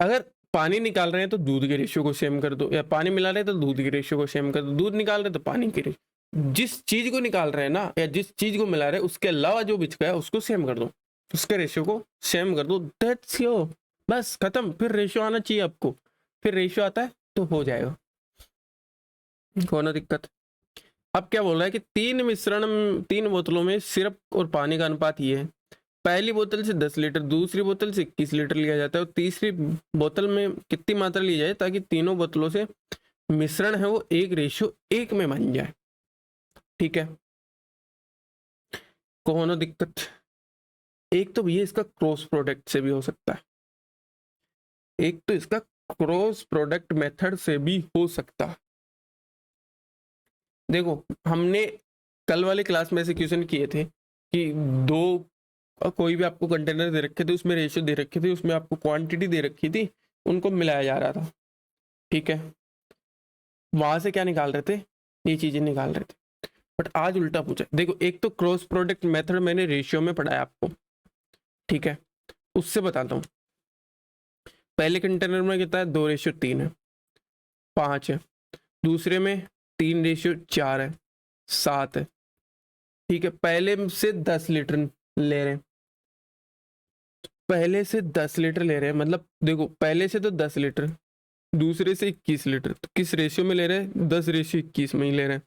Speaker 1: अगर पानी निकाल रहे हैं तो दूध के रेशियो को सेम कर दो, या पानी मिला रहे हैं तो दूध के रेशियो को सेम कर दो, दूध निकाल रहे हैं तो पानी के रेशियो, जिस चीज को निकाल रहे हैं ना या जिस चीज को मिला रहे हैं उसके अलावा जो बिच गया उसको सेम कर दो, उसके रेशियो को सेम कर दो, दैट्स योर, बस खत्म। फिर रेशियो आना चाहिए आपको, फिर रेशियो आता है तो हो जाएगा, कौन दिक्कत। अब क्या बोल रहा है कि 3 बोतलों में सिरप और पानी का अनुपात ये है, पहली बोतल से 10 लीटर, दूसरी बोतल से 21 लीटर लिया जाता है, और तीसरी बोतल में कितनी मात्रा ली जाए ताकि तीनों बोतलों से मिश्रण है वो 1:1 में बन जाए, ठीक है। कौन दिक्कत। एक तो भैया इसका क्रॉस प्रोडक्ट से भी हो सकता है, एक तो इसका क्रॉस प्रोडक्ट मेथड से भी हो सकता है। देखो हमने कल वाले क्लास में ऐसे क्वेश्चन किए थे कि दो कोई भी आपको कंटेनर दे रखे थे, उसमें रेशियो दे रखे थे, उसमें आपको क्वांटिटी दे रखी थी, उनको मिलाया जा रहा था, ठीक है। वहां से क्या निकाल रहे थे, ये चीजें निकाल रहे थे। बट आज उल्टा पूछा। देखो एक तो क्रॉस प्रोडक्ट मेथड मैंने रेशियो में पढ़ाया आपको, ठीक है, उससे बताता हूँ। पहले कंटेनर में कितना है, 2:3 है, 5 है। दूसरे में 3:4 है, 7 है। ठीक है, पहले से 10 लीटर ले रहे हैं, पहले से 10 लीटर ले रहे हैं, मतलब देखो पहले से तो 10 लीटर, दूसरे से 21 लीटर, तो किस रेशियो में ले रहे हैं, 10:21 में ही ले रहे हैं।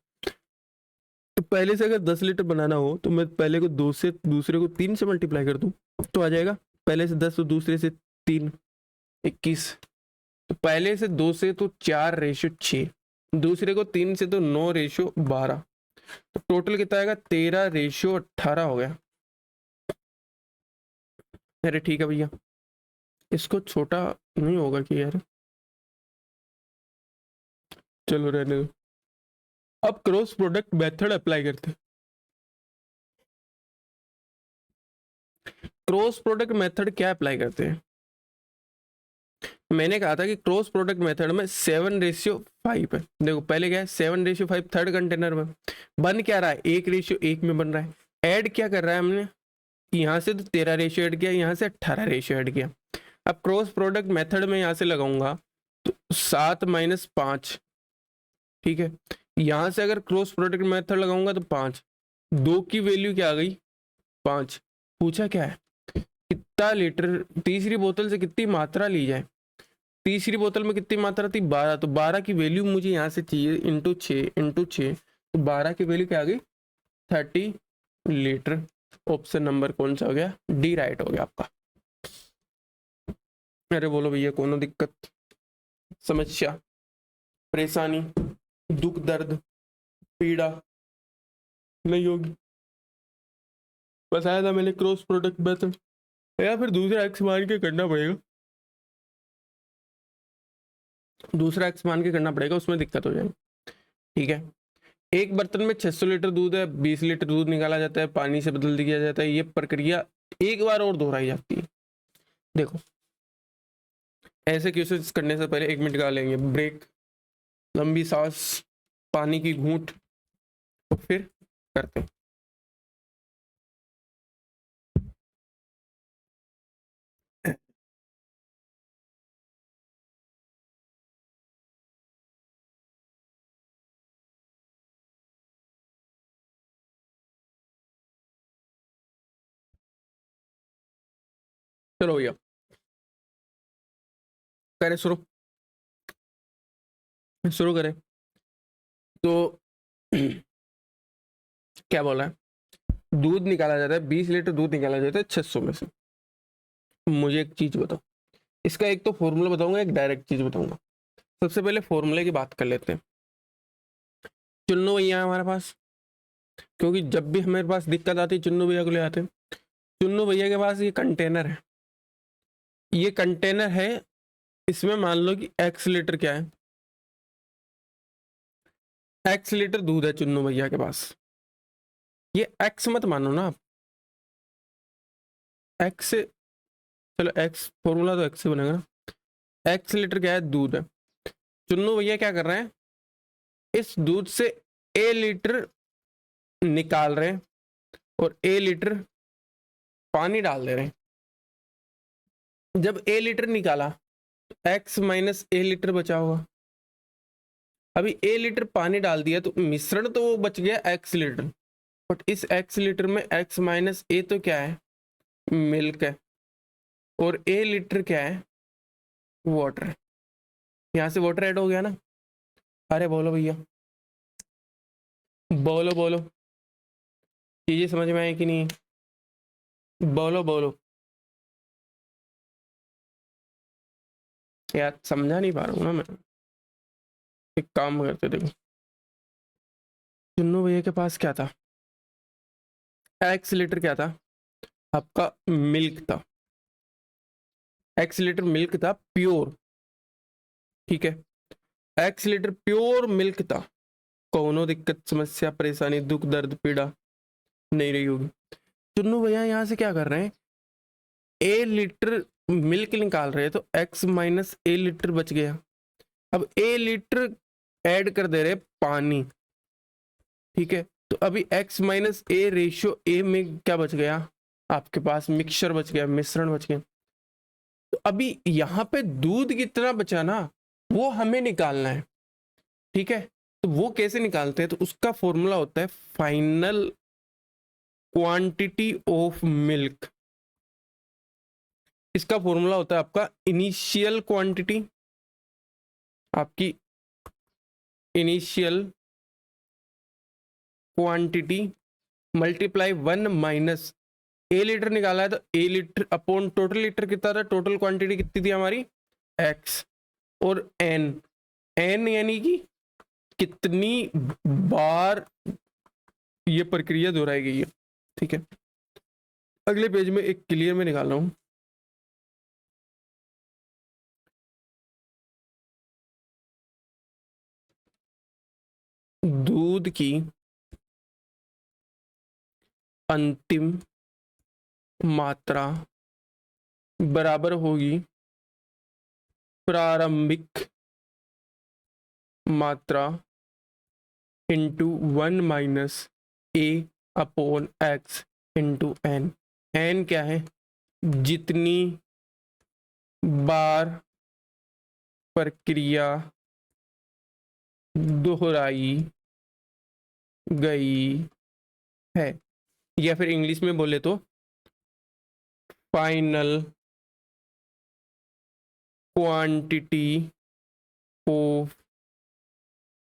Speaker 1: तो पहले से अगर 10 लीटर बनाना हो तो मैं पहले को 2 से, दूसरे को 3 से मल्टीप्लाई कर दूं तो आ जाएगा। पहले से 10 तो दूसरे से 3, 21। तो पहले से 2 से तो 4:6, दूसरे को 3 से तो 9:12। तो टोटल कितना आएगा, 13:18 हो गया। अरे ठीक है भैया, इसको छोटा नहीं होगा कि यार, चलो रहने दो। अब क्रॉस प्रोडक्ट मेथड अप्लाई करते हैं। क्रॉस प्रोडक्ट मेथड क्या अप्लाई करते हैं, मैंने कहा था कि क्रॉस प्रोडक्ट मेथड में 7:5 है। देखो पहले क्या है, 7:5 थर्ड कंटेनर में बन क्या रहा है, 1:1 में बन रहा है। ऐड क्या कर रहा है हमने, यहाँ से तो 13 रेशियो ऐड किया, यहाँ से 18 रेशियो ऐड किया। अब क्रॉस प्रोडक्ट मेथड में यहाँ से लगाऊंगा तो 7-5, ठीक है। यहाँ से अगर क्रॉस प्रोडक्ट मेथड लगाऊंगा तो 5, 2 की वैल्यू क्या आ गई, 5। पूछा क्या है, कितना लीटर, तीसरी बोतल से कितनी मात्रा ली जाए। तीसरी बोतल में कितनी मात्रा थी, 12, तो 12 की वैल्यू मुझे यहाँ से चाहिए, इंटू 6, तो 12 की वैल्यू क्या आ गई, 30 लीटर। ऑप्शन नंबर कौन सा हो गया, डी राइट हो गया आपका। अरे बोलो भैया, कोनो दिक्कत, समस्या, परेशानी, दुख दर्द, पीड़ा नहीं होगी। बताया था मैंने क्रॉस प्रोडक्ट मेथड, या फिर दूसरा एक्स मान के करना पड़ेगा, दूसरा एक्स मान के करना पड़ेगा, उसमें दिक्कत हो जाएगी। ठीक है, एक बर्तन में 600 लीटर दूध है, 20 लीटर दूध निकाला जाता है, पानी से बदल दिया जाता है। ये प्रक्रिया एक बार और दोहराई जाती है। देखो ऐसे क्वेश्चन करने से पहले 1 मिनट का लेंगे ब्रेक, लंबी सांस, पानी की घूंट, तो फिर करते हैं। चलो भैया करें शुरू, शुरू करें। तो क्या बोला है, दूध निकाला जाता है, 20 लीटर दूध निकाला जाता है 600 में से। मुझे एक चीज बताओ, इसका एक तो फॉर्मूला बताऊंगा, एक डायरेक्ट चीज बताऊंगा। सबसे पहले फॉर्मूले की बात कर लेते हैं। चुन्नू भैया है हमारे पास, क्योंकि जब भी हमारे पास दिक्कत आती है चुन्नू भैया को ले आते हैं। चुन्नू भैया के पास ये कंटेनर है, ये कंटेनर है, इसमें मान लो कि एक्स लीटर क्या है, एक्स लीटर दूध है चुन्नू भैया के पास। ये एक्स मत मानो ना आप, एक्स से, चलो एक्स फॉर्मूला तो एक्स से बनेगा ना। एक्स लीटर क्या है, दूध है। चुन्नू भैया क्या कर रहे हैं, इस दूध से ए लीटर निकाल रहे हैं और ए लीटर पानी डाल दे रहे हैं। जब ए लीटर निकाला तो एक्स माइनस ए लीटर बचा होगा। अभी ए लीटर पानी डाल दिया तो मिश्रण तो वो बच गया एक्स लीटर, बट इस एक्स लीटर में एक्स माइनस ए तो क्या है, मिल्क है, और ए लीटर क्या है, वाटर। यहाँ से वाटर ऐड हो गया ना। अरे बोलो भैया, बोलो बोलो, चीजें समझ में आई कि नहीं, बोलो बोलो यार, समझा नहीं पा रहा हूँ ना मैं। एक काम करते, देखो चुन्नू भैया के पास क्या था, एक्स लीटर क्या था आपका, मिल्क था। एक्स लीटर मिल्क था प्योर, ठीक है, एक्स लीटर प्योर मिल्क था। कोनो दिक्कत समस्या परेशानी दुख दर्द पीड़ा नहीं रही होगी। चुन्नू भैया यहाँ से क्या कर रहे हैं, ए लीटर मिल्क निकाल रहे हैं, तो एक्स माइनस ए लीटर बच गया। अब ए लीटर ऐड कर दे रहे पानी, ठीक है। तो अभी x minus A ratio A में क्या बच गया, आपके पास मिक्सचर बच गया, मिश्रण बच गया। तो अभी यहाँ पे दूध कितना बचा ना, वो हमें निकालना है, ठीक है। तो वो कैसे निकालते हैं, तो उसका फॉर्मूला होता है फाइनल क्वांटिटी ऑफ मिल्क। इसका फॉर्मूला होता है आपका इनिशियल क्वांटिटी, आपकी इनिशियल क्वांटिटी मल्टीप्लाई 1 माइनस ए लीटर निकाला है, तो ए लीटर अपॉन टोटल लीटर कितना था, टोटल क्वांटिटी कितनी थी हमारी x, और n, n यानी कि कितनी बार ये प्रक्रिया दोहराई गई है, ठीक है। अगले पेज में एक क्लियर में निकाल रहा हूं, दूध की अंतिम मात्रा बराबर होगी प्रारंभिक मात्रा into 1 minus a upon x into n. N क्या है, जितनी बार प्रक्रिया दोहराई गई है, या फिर इंग्लिश में बोले तो फाइनल क्वांटिटी ऑफ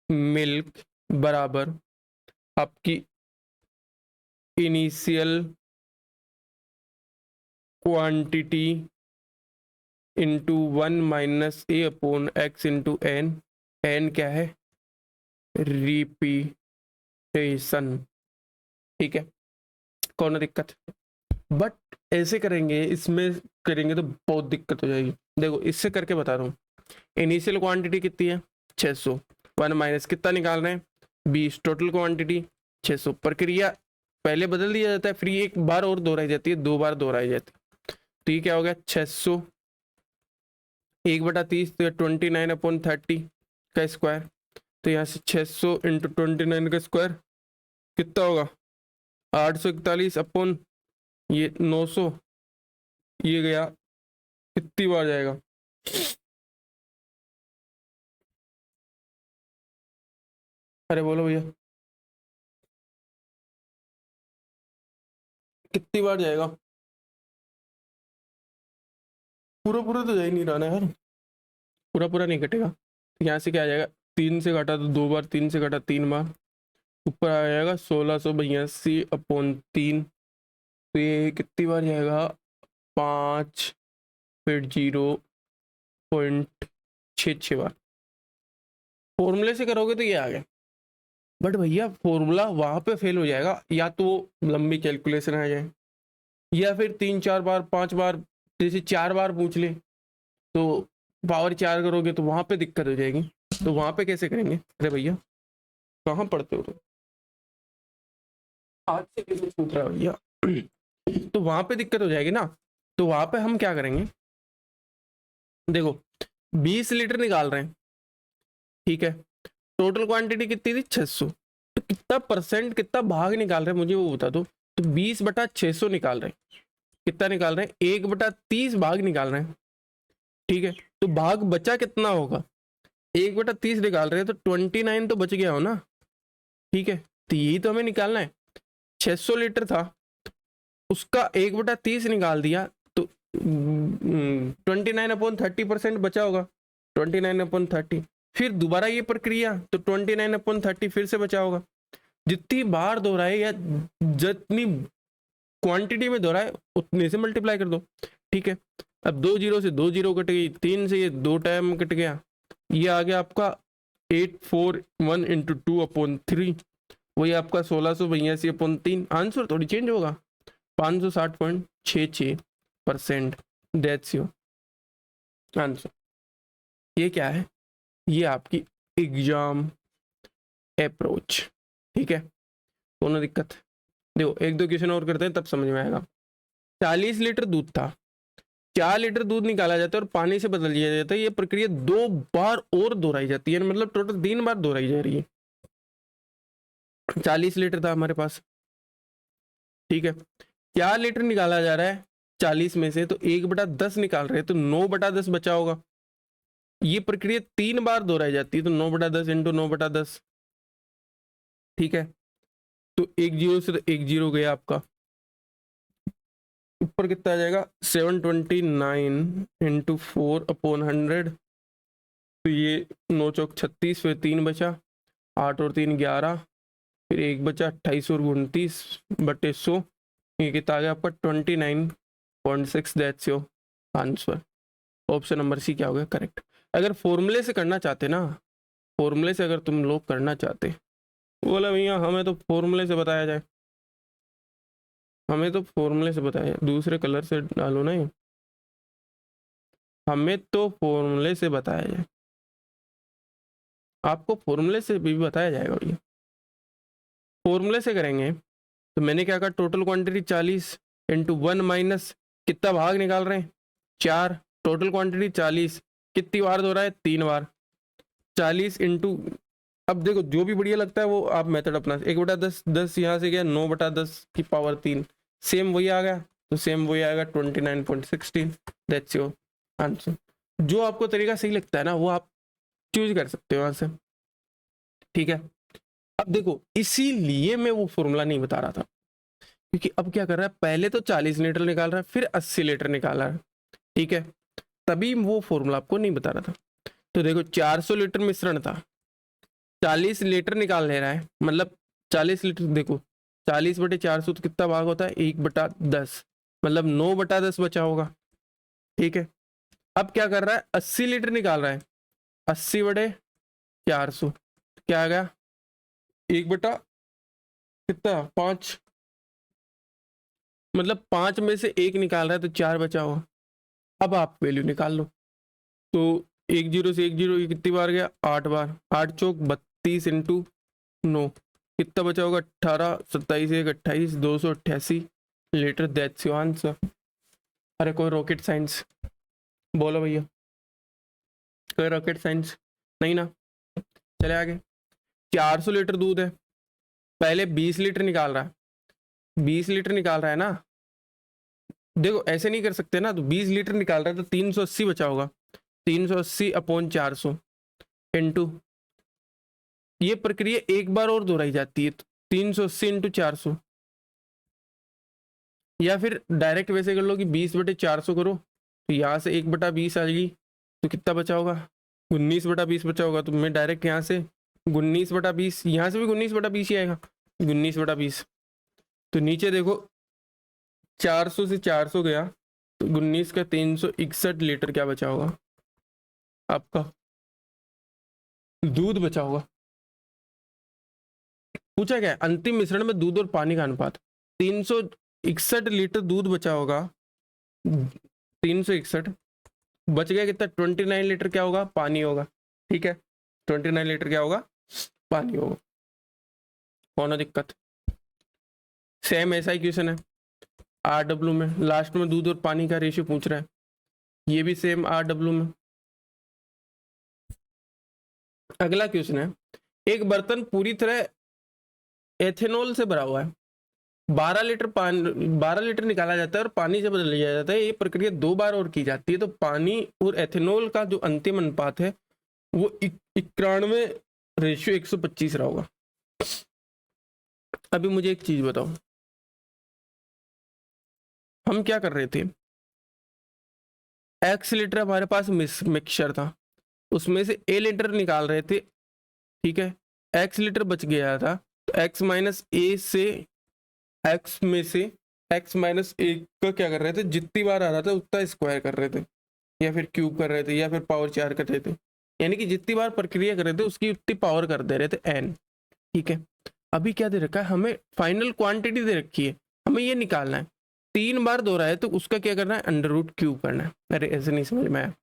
Speaker 1: मिल्क बराबर आपकी initial quantity into 1 minus a upon x into n. N क्या है, रिपीटेशन, ठीक है। कौन दिक्कत, बट ऐसे करेंगे, इसमें करेंगे तो बहुत दिक्कत हो जाएगी। देखो इससे करके बता रहा हूँ, इनिशियल क्वांटिटी कितनी है 600, 1 माइनस कितना निकाल रहे हैं 20, टोटल क्वांटिटी 600। प्रक्रिया पहले बदल दिया जाता है, फिर एक बार और दोहराई जाती है, 2 बार दोहराई जाती है। तो ये क्या हो गया 600 1/30, तो 29/30 का स्क्वायर। तो यहाँ से 600 इंटू 29 का स्क्वायर कितना होगा 841 अपॉन ये 900, ये गया कितनी बार जाएगा, अरे बोलो भैया कितनी बार जाएगा, पूरा पूरा तो जा ही नहीं रहा ना यार, पूरा पूरा नहीं कटेगा। तो यहाँ से क्या आ जाएगा, 3 से घटा तो 2 बार, 3 से घटा 3 बार, ऊपर आ जाएगा 1682 अपॉन 3। तो ये कितनी बार जाएगा 5, फिर 0.66 बार। फॉर्मूले से करोगे तो ये आ गया, बट भैया फॉर्मूला वहां पे फेल हो जाएगा, या तो लंबी कैलकुलेशन आ जाए, या फिर 3-4 बार 5 बार, जैसे 4 बार पूछ ले तो पावर 4 करोगे तो वहां पे दिक्कत हो जाएगी। तो वहां पे कैसे करेंगे, अरे भैया कहाँ पढ़ते हो तुम, आज से कैसे पूछ रहा है भैया तो वहां पे दिक्कत हो जाएगी ना। तो वहां पे हम क्या करेंगे, देखो 20 लीटर निकाल रहे हैं, ठीक है। टोटल क्वांटिटी कितनी थी 600, तो कितना परसेंट कितना भाग निकाल रहे हैं मुझे वो बता दो। तो 20/600 निकाल रहे हैं, कितना निकाल रहे हैं 1/30 भाग निकाल रहे हैं, ठीक है। तो भाग बचा कितना होगा 1/30 निकाल रहे हैं, तो 29 तो बच गया हो ना, ठीक है। तो यही तो हमें निकालना है, 600 लीटर था उसका 1/30 निकाल दिया, तो 29/30% बचा होगा, 29/30। फिर दोबारा ये प्रक्रिया, तो 29/30 फिर से बचा होगा। जितनी बार दोहराए या जितनी क्वांटिटी में दोहराए उतने से मल्टीप्लाई कर दो, ठीक है। अब 2 जीरो से 2 जीरो कट गई, 3 से ये 2 टाइम कट गया, ये आ गया आपका 841 इंटू 2/3, वही आपका 1682/3। आंसर थोड़ी चेंज होगा, 560.66%। That's your answer. ये क्या है, ये आपकी एग्जाम अप्रोच, ठीक है। दोनों दिक्कत, देखो 1-2 क्वेश्चन और करते हैं तब समझ में आएगा। 40 लीटर दूध था, 4 लीटर दूध निकाला जाता है और पानी से बदल दिया जाता है, ये प्रक्रिया 2 बार और दोहराई जाती है, मतलब टोटल 3 बार दोहराई जा रही है। 40 लीटर था हमारे पास, ठीक है, 4 लीटर निकाला जा रहा है 40 में से, तो 1/10 निकाल रहे हैं, तो 9/10 बचा होगा। ये प्रक्रिया 3 बार दोहराई जाती है, तो 9/10 इंटू 9/10, ठीक है, तो 1 0 से तो 1 0 गया आपका, ऊपर कितना आ जाएगा 729 इंटू 4/100, तो ये 9 चौक 36, फिर 3 बचा, 8 और 3 11, फिर 1 बचा 28 और 29/100, ये कितना आ गया आपका 29.6, that's your answer. Option number C क्या होगा करेक्ट। अगर फॉर्मूले से करना चाहते ना, फॉर्मूले से अगर तुम लोग करना चाहते, बोला भैया हमें तो फॉर्मूले से बताया जाए, हमें तो फॉर्मूले से बताया जाए, दूसरे कलर से डालो ना, हमें तो फॉर्मूले से बताया जाए, आपको फॉर्मूले से भी बताया जाएगा भैया। फॉर्मूले से करेंगे तो मैंने क्या कहा, टोटल क्वांटिटी 40 इंटू 1 माइनस कितना भाग निकाल रहे हैं 4, टोटल क्वांटिटी 40, कितनी बार दो रहा है 3 बार, 40 इंटू, अब देखो जो भी बढ़िया लगता है वो आप मेथड अपना, 1/10, 10 यहाँ से गया, 9/10 की पावर 3, सेम वही आ गया, तो सेम वही आएगा 29.16, दैट्स योर आंसर। जो आपको तरीका सही लगता है ना वो आप चूज कर सकते हो वहां से, ठीक है। अब देखो इसीलिए मैं वो फॉर्मूला नहीं बता रहा था, क्योंकि अब क्या कर रहा है, पहले तो 40 लीटर निकाल रहा है, फिर 80 लीटर निकाल रहा है, ठीक है, तभी वो फॉर्मूला आपको नहीं बता रहा था। तो देखो 400 लीटर मिश्रण था, 40 लीटर निकाल ले रहा है, मतलब 40 लीटर, देखो 40/400 तो कितना भाग होता है 1/10, मतलब 9/10 बचा होगा, ठीक है। अब क्या कर रहा है 80 लीटर निकाल रहा है, 80/400 क्या आ गया 1/5, मतलब 5 में से 1 निकाल रहा है तो 4 बचा होगा। अब आप वैल्यू निकाल लो, तो 1 0 से 1 0 ये कितनी बार गया 8 बार, 8 चौक 32 इंटू 9 कितना बचा होगा 18, 27 1 28, 288 लीटर, दैट्स योर आंसर। अरे कोई रॉकेट साइंस बोलो भैया, कोई रॉकेट साइंस नहीं ना, चले आगे। 400 लीटर दूध है, पहले 20 लीटर निकाल रहा है, 20 लीटर निकाल रहा है ना, देखो ऐसे नहीं कर सकते ना, तो 20 लीटर निकाल रहा है तो 380 बचा होगा, 380/400 इंटू, ये प्रक्रिया एक बार और दोहराई जाती है, तो 380 इंटू 400, या फिर डायरेक्ट वैसे कर लो कि 20/400 करो, तो यहाँ से 1/20 आ जाएगी, तो कितना बचा होगा 19/20 बचा होगा, तो मैं डायरेक्ट यहाँ से 19/20, यहाँ से भी 19/20 ही आएगा, 19/20, तो नीचे देखो 400 से 400 गया, तो 19 का 361 लीटर क्या बचा होगा आपका दूध बचा होगा। पूछा क्या है? अंतिम मिश्रण में दूध और पानी का अनुपात, 361 लीटर दूध बचा होगा, 361 बच गया कितना 29 लीटर क्या होगा पानी होगा, ठीक है, 29 लीटर क्या होगा पानी होगा, कौन दिक्कत। सेम ऐसा ही क्वेश्चन है RW में, लास्ट में दूध और पानी का रेशियो पूछ रहा है, ये भी सेम RW में। अगला क्वेश्चन है, एक बर्तन पूरी तरह एथेनॉल से भरा हुआ है, 12 लीटर पानी, 12 लीटर निकाला जाता है और पानी से बदल लिया जाता है, ये प्रक्रिया 2 बार और की जाती है, तो पानी और एथेनॉल का जो अंतिम अनुपात है वो 91/125 रहा होगा। अभी मुझे एक चीज बताओ, हम क्या कर रहे थे, x लीटर हमारे पास मिक्सचर था, उसमें से a लीटर निकाल रहे थे, ठीक है, x लीटर बच गया था, तो x माइनस ए से x में से x माइनस ए का क्या कर रहे थे, जितनी बार आ रहा था उतना स्क्वायर कर रहे थे, या फिर क्यूब कर रहे थे, या फिर पावर 4 कर रहे थे, यानी कि जितनी बार प्रक्रिया कर रहे थे उसकी उतनी पावर कर दे रहे थे n, ठीक है। अभी क्या दे रखा है, हमें फाइनल क्वांटिटी दे रखी है, हमें ये निकालना है, 3 बार दोहराया है तो उसका क्या करना है √क्यूब करना है। अरे ऐसे नहीं समझ में आया,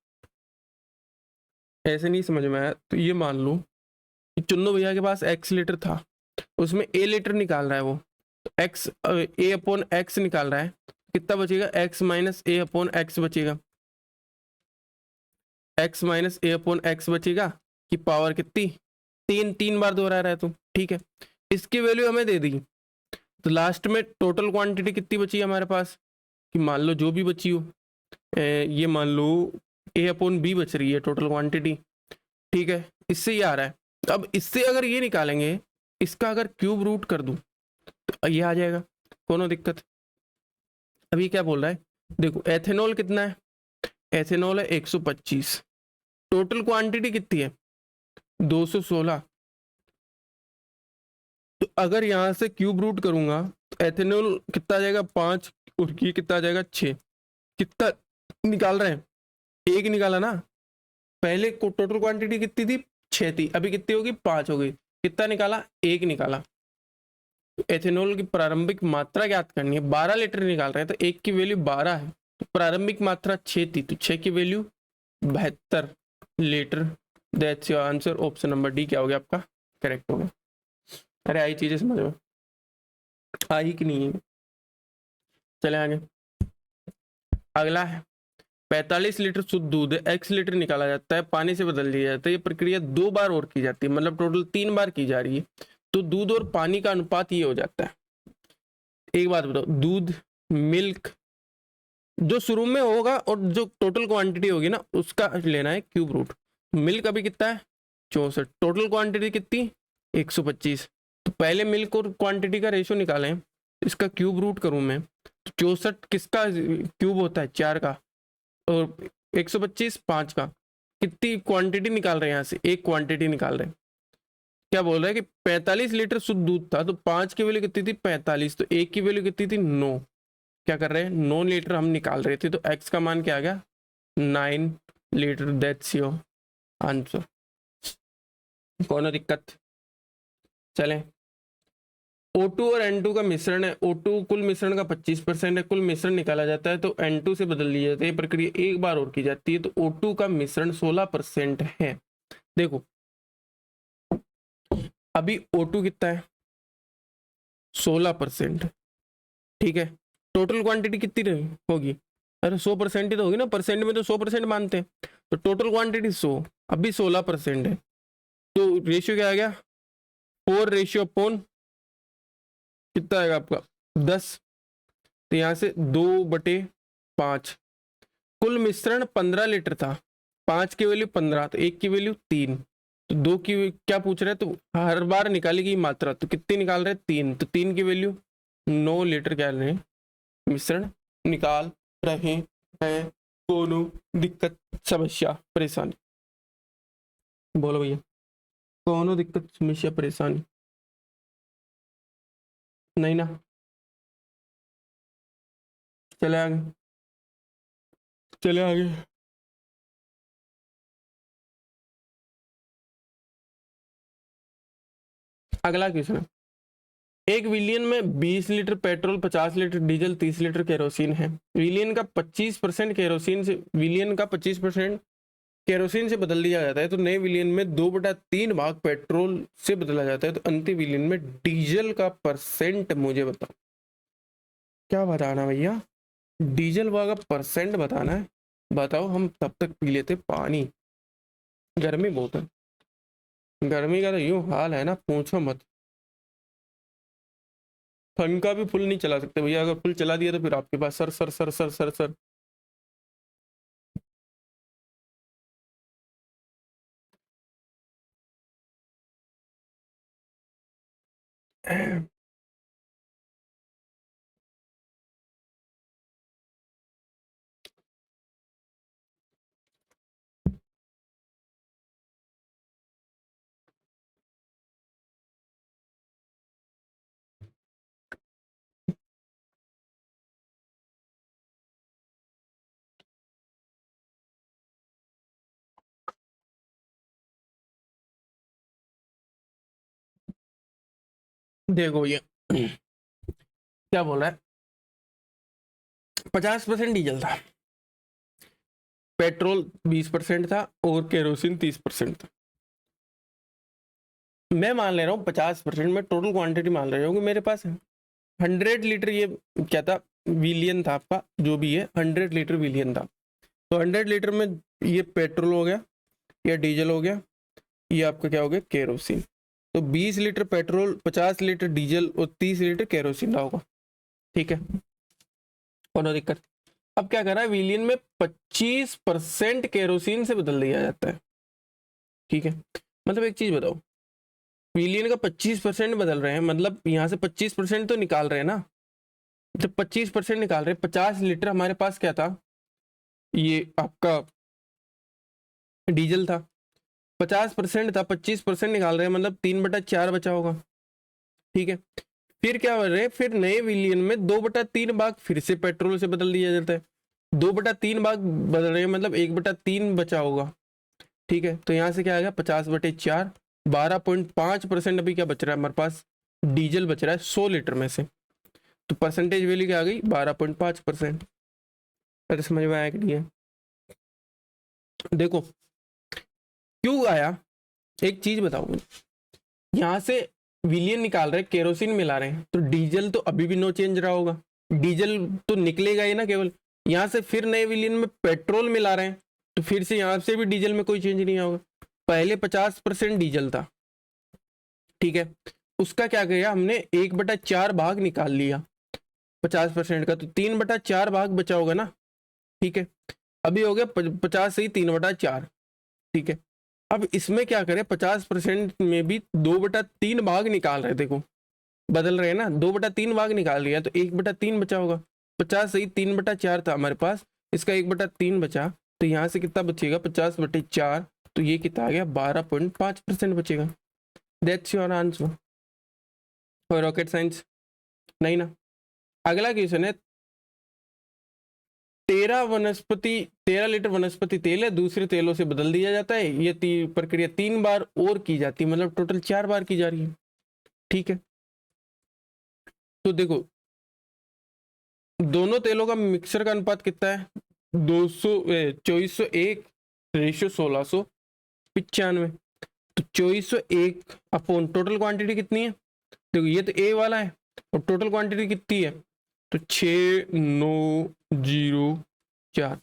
Speaker 1: ऐसे नहीं समझ में आया, तो ये मान लो कि चुन्नू भैया के पास x लीटर था, उसमें a लीटर निकाल रहा है वो, तो x a/x निकाल रहा है, कितना बचेगा, x minus a upon x बचेगा, x minus a upon x बचेगा कि पावर कितनी, 3 बार दोहरा रहा है तो ठीक है। इसकी वैल्यू हमें दे दी, तो लास्ट में टोटल क्वांटिटी कितनी बची हमारे पास, कि मान लो जो भी बची हो, ये मान लो ए अपॉन बी बच रही है टोटल क्वांटिटी, ठीक है। इससे ये आ रहा है, अब इससे अगर ये निकालेंगे, इसका अगर क्यूब रूट कर दूं तो ये आ जाएगा, कोनो दिक्कत। अभी क्या बोल रहा है, देखो एथेनॉल कितना है, एथेनॉल है 125, टोटल क्वांटिटी कितनी है 216, तो अगर यहाँ से क्यूब रूट करूंगा तो एथेनॉल कितना आ जाएगा 5, और ये कितना आ जाएगा 6, कितना निकाल रहे हैं, एक निकाला ना, पहले को टोटल क्वांटिटी कितनी थी 6 थी, अभी कितनी होगी 5 हो गई, कितना निकाला, एक निकाला। तो एथेनॉल की प्रारंभिक मात्रा ज्ञात करनी है, 12 लीटर निकाल रहे हैं तो एक की वैल्यू 12 है, तो प्रारंभिक मात्रा 6 थी, तो 6 की value 72 litre. That's your answer, option number D क्या हो गया आपका करेक्ट होगा। अरे आई चीजें समझ में आई कि नहीं है, चले आगे। अगला है 45 लीटर शुद्ध दूध है, x लीटर निकाला जाता है, पानी से बदल दिया जाता है, ये प्रक्रिया 2 बार और की जाती है, मतलब टोटल 3 बार की जा रही है, तो दूध और पानी का अनुपात ये हो जाता है। एक बात बताओ, दूध मिल्क जो शुरू में होगा और जो टोटल क्वांटिटी होगी ना उसका लेना है क्यूब रूट। मिल्क अभी कितना है 64, टोटल क्वांटिटी कितनी 125, तो पहले मिल्क और क्वांटिटी का रेशियो निकालें, इसका क्यूब रूट करूं मैं, तो 64 किसका क्यूब होता है 4 का, और 125 5 का, कितनी क्वांटिटी निकाल रहे हैं यहाँ से, एक क्वांटिटी निकाल रहे हैं। क्या बोल रहा है कि 45 लीटर शुद्ध दूध था, तो 5 की वैल्यू कितनी थी 45, तो एक की वैल्यू कितनी थी 9, क्या कर रहे हैं 9 लीटर हम निकाल रहे थे, तो x का मान क्या आ गया 9 लीटर। दैट्स योर आंसर, कौन दिक्कत। चलें, O2 और N2 का मिश्रण है, O2 कुल मिश्रण का 25% है, कुल मिश्रण निकाला जाता है तो N2 से बदल दिया जाता है, ये प्रक्रिया एक बार और की जाती है, तो O2 का मिश्रण 16% है। देखो अभी O2 कितना है 16%, ठीक है, टोटल क्वांटिटी कितनी होगी, अरे 100% ही तो होगी ना, परसेंट में तो 100% मानते हैं, तो टोटल क्वांटिटी 100, अभी 16% है, तो रेशियो क्या आ गया 4 रेशियो अपॉन कितना आएगा आपका 10, तो यहाँ से 2/5, कुल मिश्रण 15 लीटर था, 5 की वैल्यू 15, तो एक की वैल्यू 3, तो 2 की क्या पूछ रहे हैं, तो हर बार निकाली गई मात्रा, तो कितनी निकाल रहे हैं 3, तो 3 की वैल्यू 9 लीटर क्या रहे हैं मिश्रण निकाल रहे हैं। कोनो दिक्कत समस्या परेशानी, बोलो भैया, कोनो दिक्कत समस्या परेशानी नहीं ना, चले आगे, चले आगे। अगला क्वेश्चन है, एक विलियन में 20 litre petrol, 50 litre diesel, 30 litre kerosene है, विलियन का 25% केरोसिन से, विलियन का 25% केरोसिन से बदल दिया जाता है, तो नए विलियन में 2/3 भाग पेट्रोल से बदला जाता है, तो अंतिम विलियन में डीजल का परसेंट मुझे बताओ, क्या बताना भैया, डीजल वाला परसेंट बताना है, बताओ, हम तब तक पी लेते पानी, गर्मी बहुत है, गर्मी का तो यूं हाल है ना पूछो मत, फन का भी फुल नहीं चला सकते भैया, अगर फुल चला दिया तो फिर आपके पास sir sir sir sir sir sir. देखो ये क्या बोल रहा है, 50% डीजल था, पेट्रोल 20% था, और केरोसिन 30% था, मैं मान ले रहा हूँ 50%, में टोटल क्वांटिटी मान रहा हूँ कि मेरे पास 100 लीटर ये क्या था विलियन था आपका, जो भी है 100 लीटर विलियन था। तो 100 लीटर में ये पेट्रोल हो गया या डीजल हो गया, ये आपका क्या हो गया, केरोसिन। तो 20 लीटर पेट्रोल, 50 लीटर डीजल और 30 लीटर केरोसिन का होगा। ठीक है, कोनो दिक्कत। अब क्या कर रहा है, विलियन में 25% केरोसिन से बदल दिया जाता है। ठीक है, मतलब एक चीज बताओ, विलियन का 25% बदल रहे हैं, मतलब यहाँ से 25% तो निकाल रहे हैं ना। जब 25% निकाल रहे हैं, 50 लीटर हमारे पास क्या था, ये आपका डीजल था, 50% था, 25% निकाल रहे हैं, मतलब 3/4 बचा होगा। ठीक है, फिर क्या कर रहे हैं, फिर नए विलियन में 2/3 भाग फिर से पेट्रोल से बदल दिया जाता है। 2/3 भाग बदल रहे हैं, मतलब 1/3 बचा होगा। ठीक है, तो यहाँ से क्या आएगा, 50/4, 12.5% अभी क्या बच रहा है हमारे पास, डीजल बच रहा है 100 लीटर में से। तो परसेंटेज वैल्यू क्या आ गई, 12.5%। अरे समझ में आया कि नहीं है? देखो क्यों आया, एक चीज बताओ मुझे, यहाँ से विलियन निकाल रहे, केरोसिन मिला रहे हैं, तो डीजल तो अभी भी नो चेंज रहा होगा, डीजल तो निकलेगा ही ना केवल। यहाँ से फिर नए विलियन में पेट्रोल मिला रहे हैं, तो फिर से यहाँ से भी डीजल में कोई चेंज नहीं होगा। पहले 50% डीजल था, ठीक है, उसका क्या किया हमने, 1/4 भाग निकाल लिया 50% का, तो 3/4 भाग बचा होगा ना। ठीक है, अभी हो गया 50 से ही 3/4। ठीक है, अब इसमें क्या करें, 50% में भी 2/3 भाग निकाल रहे, देखो बदल रहे हैं ना, 2/3 भाग निकाल लिया, तो 1/3 बचा होगा। 50 से ही 3/4 था हमारे पास, इसका 1/3 बचा, तो यहाँ से कितना बचेगा, 50/4, तो ये कितना आ गया, 12.5% बचेगा। That's your answer. और रॉकेट साइंस नहीं ना। अगला क्वेश्चन है, 13 लीटर वनस्पति तेल है, दूसरे तेलों से बदल दिया जाता है, ये प्रक्रिया 3 बार और की जाती है, मतलब टोटल 4 बार की जा रही है। ठीक है, तो देखो दोनों तेलों का मिक्सर का अनुपात कितना है, 2401/1695। तो 2401 अपॉन टोटल क्वांटिटी कितनी है, देखो ये तो ए वाला है, और टोटल क्वांटिटी कितनी है, तो 6904,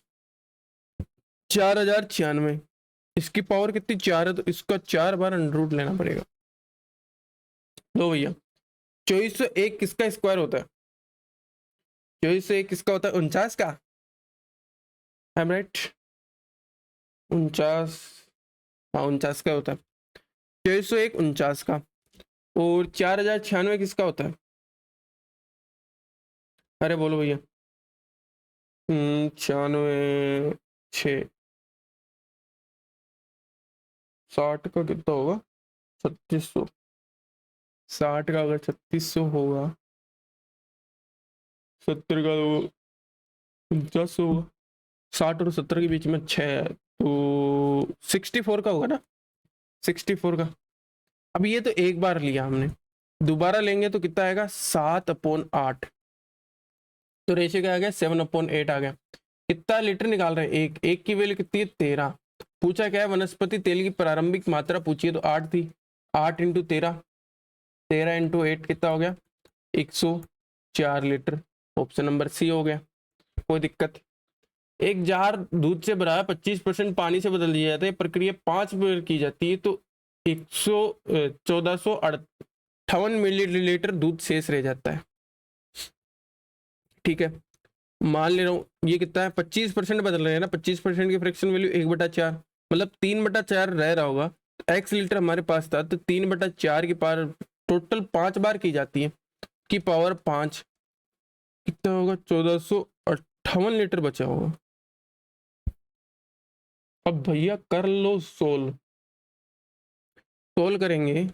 Speaker 1: 4096। इसकी पावर कितनी, 4 है, तो इसका 4 बार अंडर लेना पड़ेगा। लो भैया, 2401 किसका स्क्वायर होता है, 2401 किसका होता है, 49 का, आई एम राइट, 49, हाँ 49 का होता है, 2401 49 का। और 4096 किसका होता है, अरे बोलो भैया, 96, 60 का कितना होगा, 3600, 60 का अगर 3600 होगा, 70 का तो 49 होगा, 60 और 70 के बीच में 6 है, तो 64 का होगा ना, 64 का। अब ये तो एक बार लिया हमने, दोबारा लेंगे तो कितना आएगा, 7/8, तो रेशियो क्या आ गया, 7/8 आ गया। कितना लीटर निकाल रहे हैं, एक की वैल्यू कितनी है, 13। पूछा क्या है, वनस्पति तेल की प्रारंभिक मात्रा पूछी है, तो 8 थी, 8 × 13, 13 × 8 कितना हो गया, 104 लीटर। ऑप्शन नंबर सी हो गया, कोई दिक्कत। एक जार दूध से भरा 25% पानी से बदल दिया जाता है, प्रक्रिया 5 बार की जाती है, तो 1458 मिलीलीटर दूध शेष रह जाता है। ठीक है, मान ले रहा हूँ ये कितना है, 25% बदल रहे हैं ना, 25% की फ्रैक्शन वैल्यू 1/4, मतलब 3/4 रह रहा होगा। एक्स लीटर हमारे पास था, तो 3/4 की पावर टोटल 5 बार की जाती है, की पावर 5, कितना होगा, 1458 लीटर बचा होगा। अब भैया कर लो सोल्व, सोल्व करेंगे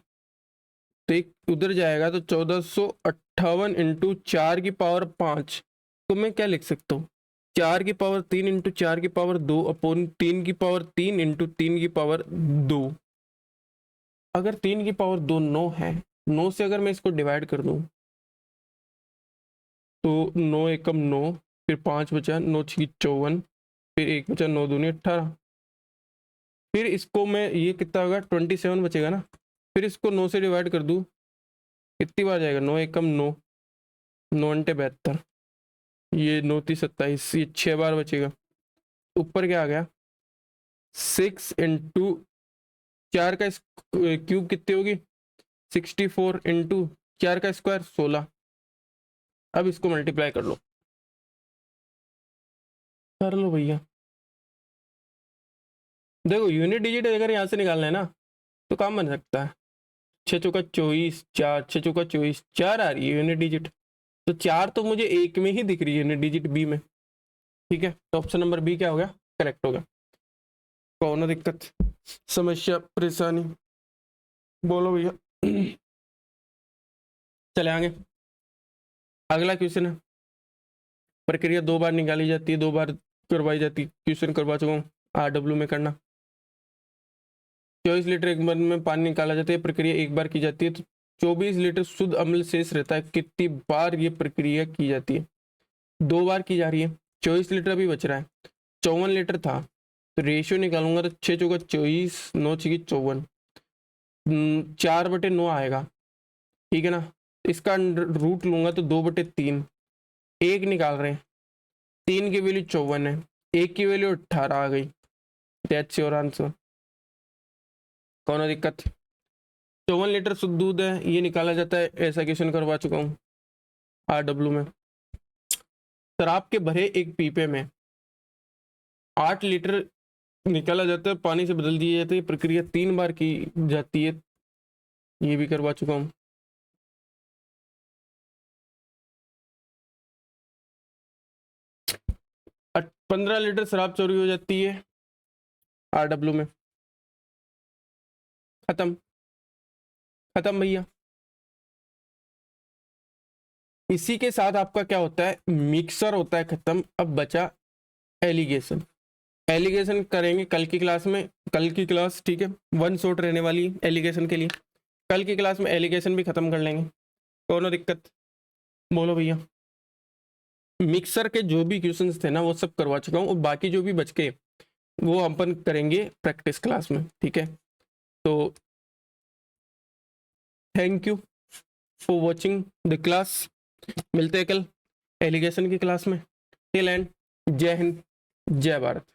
Speaker 1: तो एक उधर जाएगा, तो 1458 × 4 की पावर 5, तो मैं क्या लिख सकता हूँ, 4 की पावर 3 × 4 की पावर 2 अपॉन 3 की पावर 3 × 3 की पावर 2। अगर 3 की पावर 2 9 है, 9 से अगर मैं इसको डिवाइड कर दूं, तो 9 एकम 9, फिर 5 बचा, 9 6 54, फिर 1 बचा, 9 दूनी 18, फिर इसको मैं, ये कितना होगा, 27 बचेगा ना, फिर इसको 9 से डिवाइड कर दूं, कितनी बार जाएगा, 9 एकम 9, 9 × 72, ये 9×3 = 27, ये 6 बार बचेगा। ऊपर क्या आ गया 6 इंटू 4 का क्यूब कितनी होगी 64 इंटू 4 का स्क्वायर 16। अब इसको मल्टीप्लाई कर लो भैया। देखो यूनिट डिजिट अगर यहाँ से निकालना है ना तो काम बन सकता है। 6×4 = 24, 4 6×4 = 24, 4 आ रही है यूनिट डिजिट। तो 4 तो मुझे एक में ही दिख रही है यूनिट डिजिट बी में। ठीक है, तो ऑप्शन नंबर बी क्या हो गया, करेक्ट हो गया। कौन दिक्कत, समस्या, परेशानी, बोलो भैया। चले आगे। अगला क्वेश्चन है, प्रक्रिया 2 बार निकाली जाती है, 2 बार करवाई जाती है। क्वेश्चन करवा चुका हूँ, RW में करना। 24 लीटर एक बार में पानी निकाला जाता है, प्रक्रिया एक बार की जाती है, तो 24 लीटर शुद्ध अम्ल शेष रहता है। कितनी बार ये प्रक्रिया की जाती है, 2 बार की जा रही है। 24 लीटर अभी बच रहा है, 54 लीटर था, तो रेशियो निकालूंगा तो 6×4 = 24, 9×6 = 54, 4/9 आएगा। ठीक है ना, इसका रूट लूंगा तो 2/3, एक निकाल रहे हैं, 3 की वैल्यू 54 है, एक की वैल्यू 18 आ गई। That's your answer. कौन दिक्कत, 54 लीटर शुद्ध दूध है, ये निकाला जाता है, ऐसा क्वेश्चन करवा चुका हूँ RW में। शराब के भरे एक पीपे में 8 लीटर निकाला जाता है, पानी से बदल दिया जाता है, प्रक्रिया 3 बार की जाती है, ये भी करवा चुका हूँ। अट 15 लीटर शराब चोरी हो जाती है RW में। खत्म, खत्म भैया। इसी के साथ आपका क्या होता है, मिक्सर होता है खत्म। अब बचा एलिगेशन। एलिगेशन करेंगे कल की क्लास में, कल की क्लास ठीक है 1 शॉट रहने वाली है एलिगेशन के लिए। कल की क्लास में एलिगेशन भी खत्म कर लेंगे, कौन दिक्कत, बोलो भैया। मिक्सर के जो भी क्वेश्चंस थे ना वो सब करवा चुका हूँ, और बाकी जो भी बच के वो अपन करेंगे प्रैक्टिस क्लास में। ठीक है, तो thank you for watching the class. मिलते हैं कल एलिगेशन की क्लास में। टिल एंड जय हिंद, जय भारत।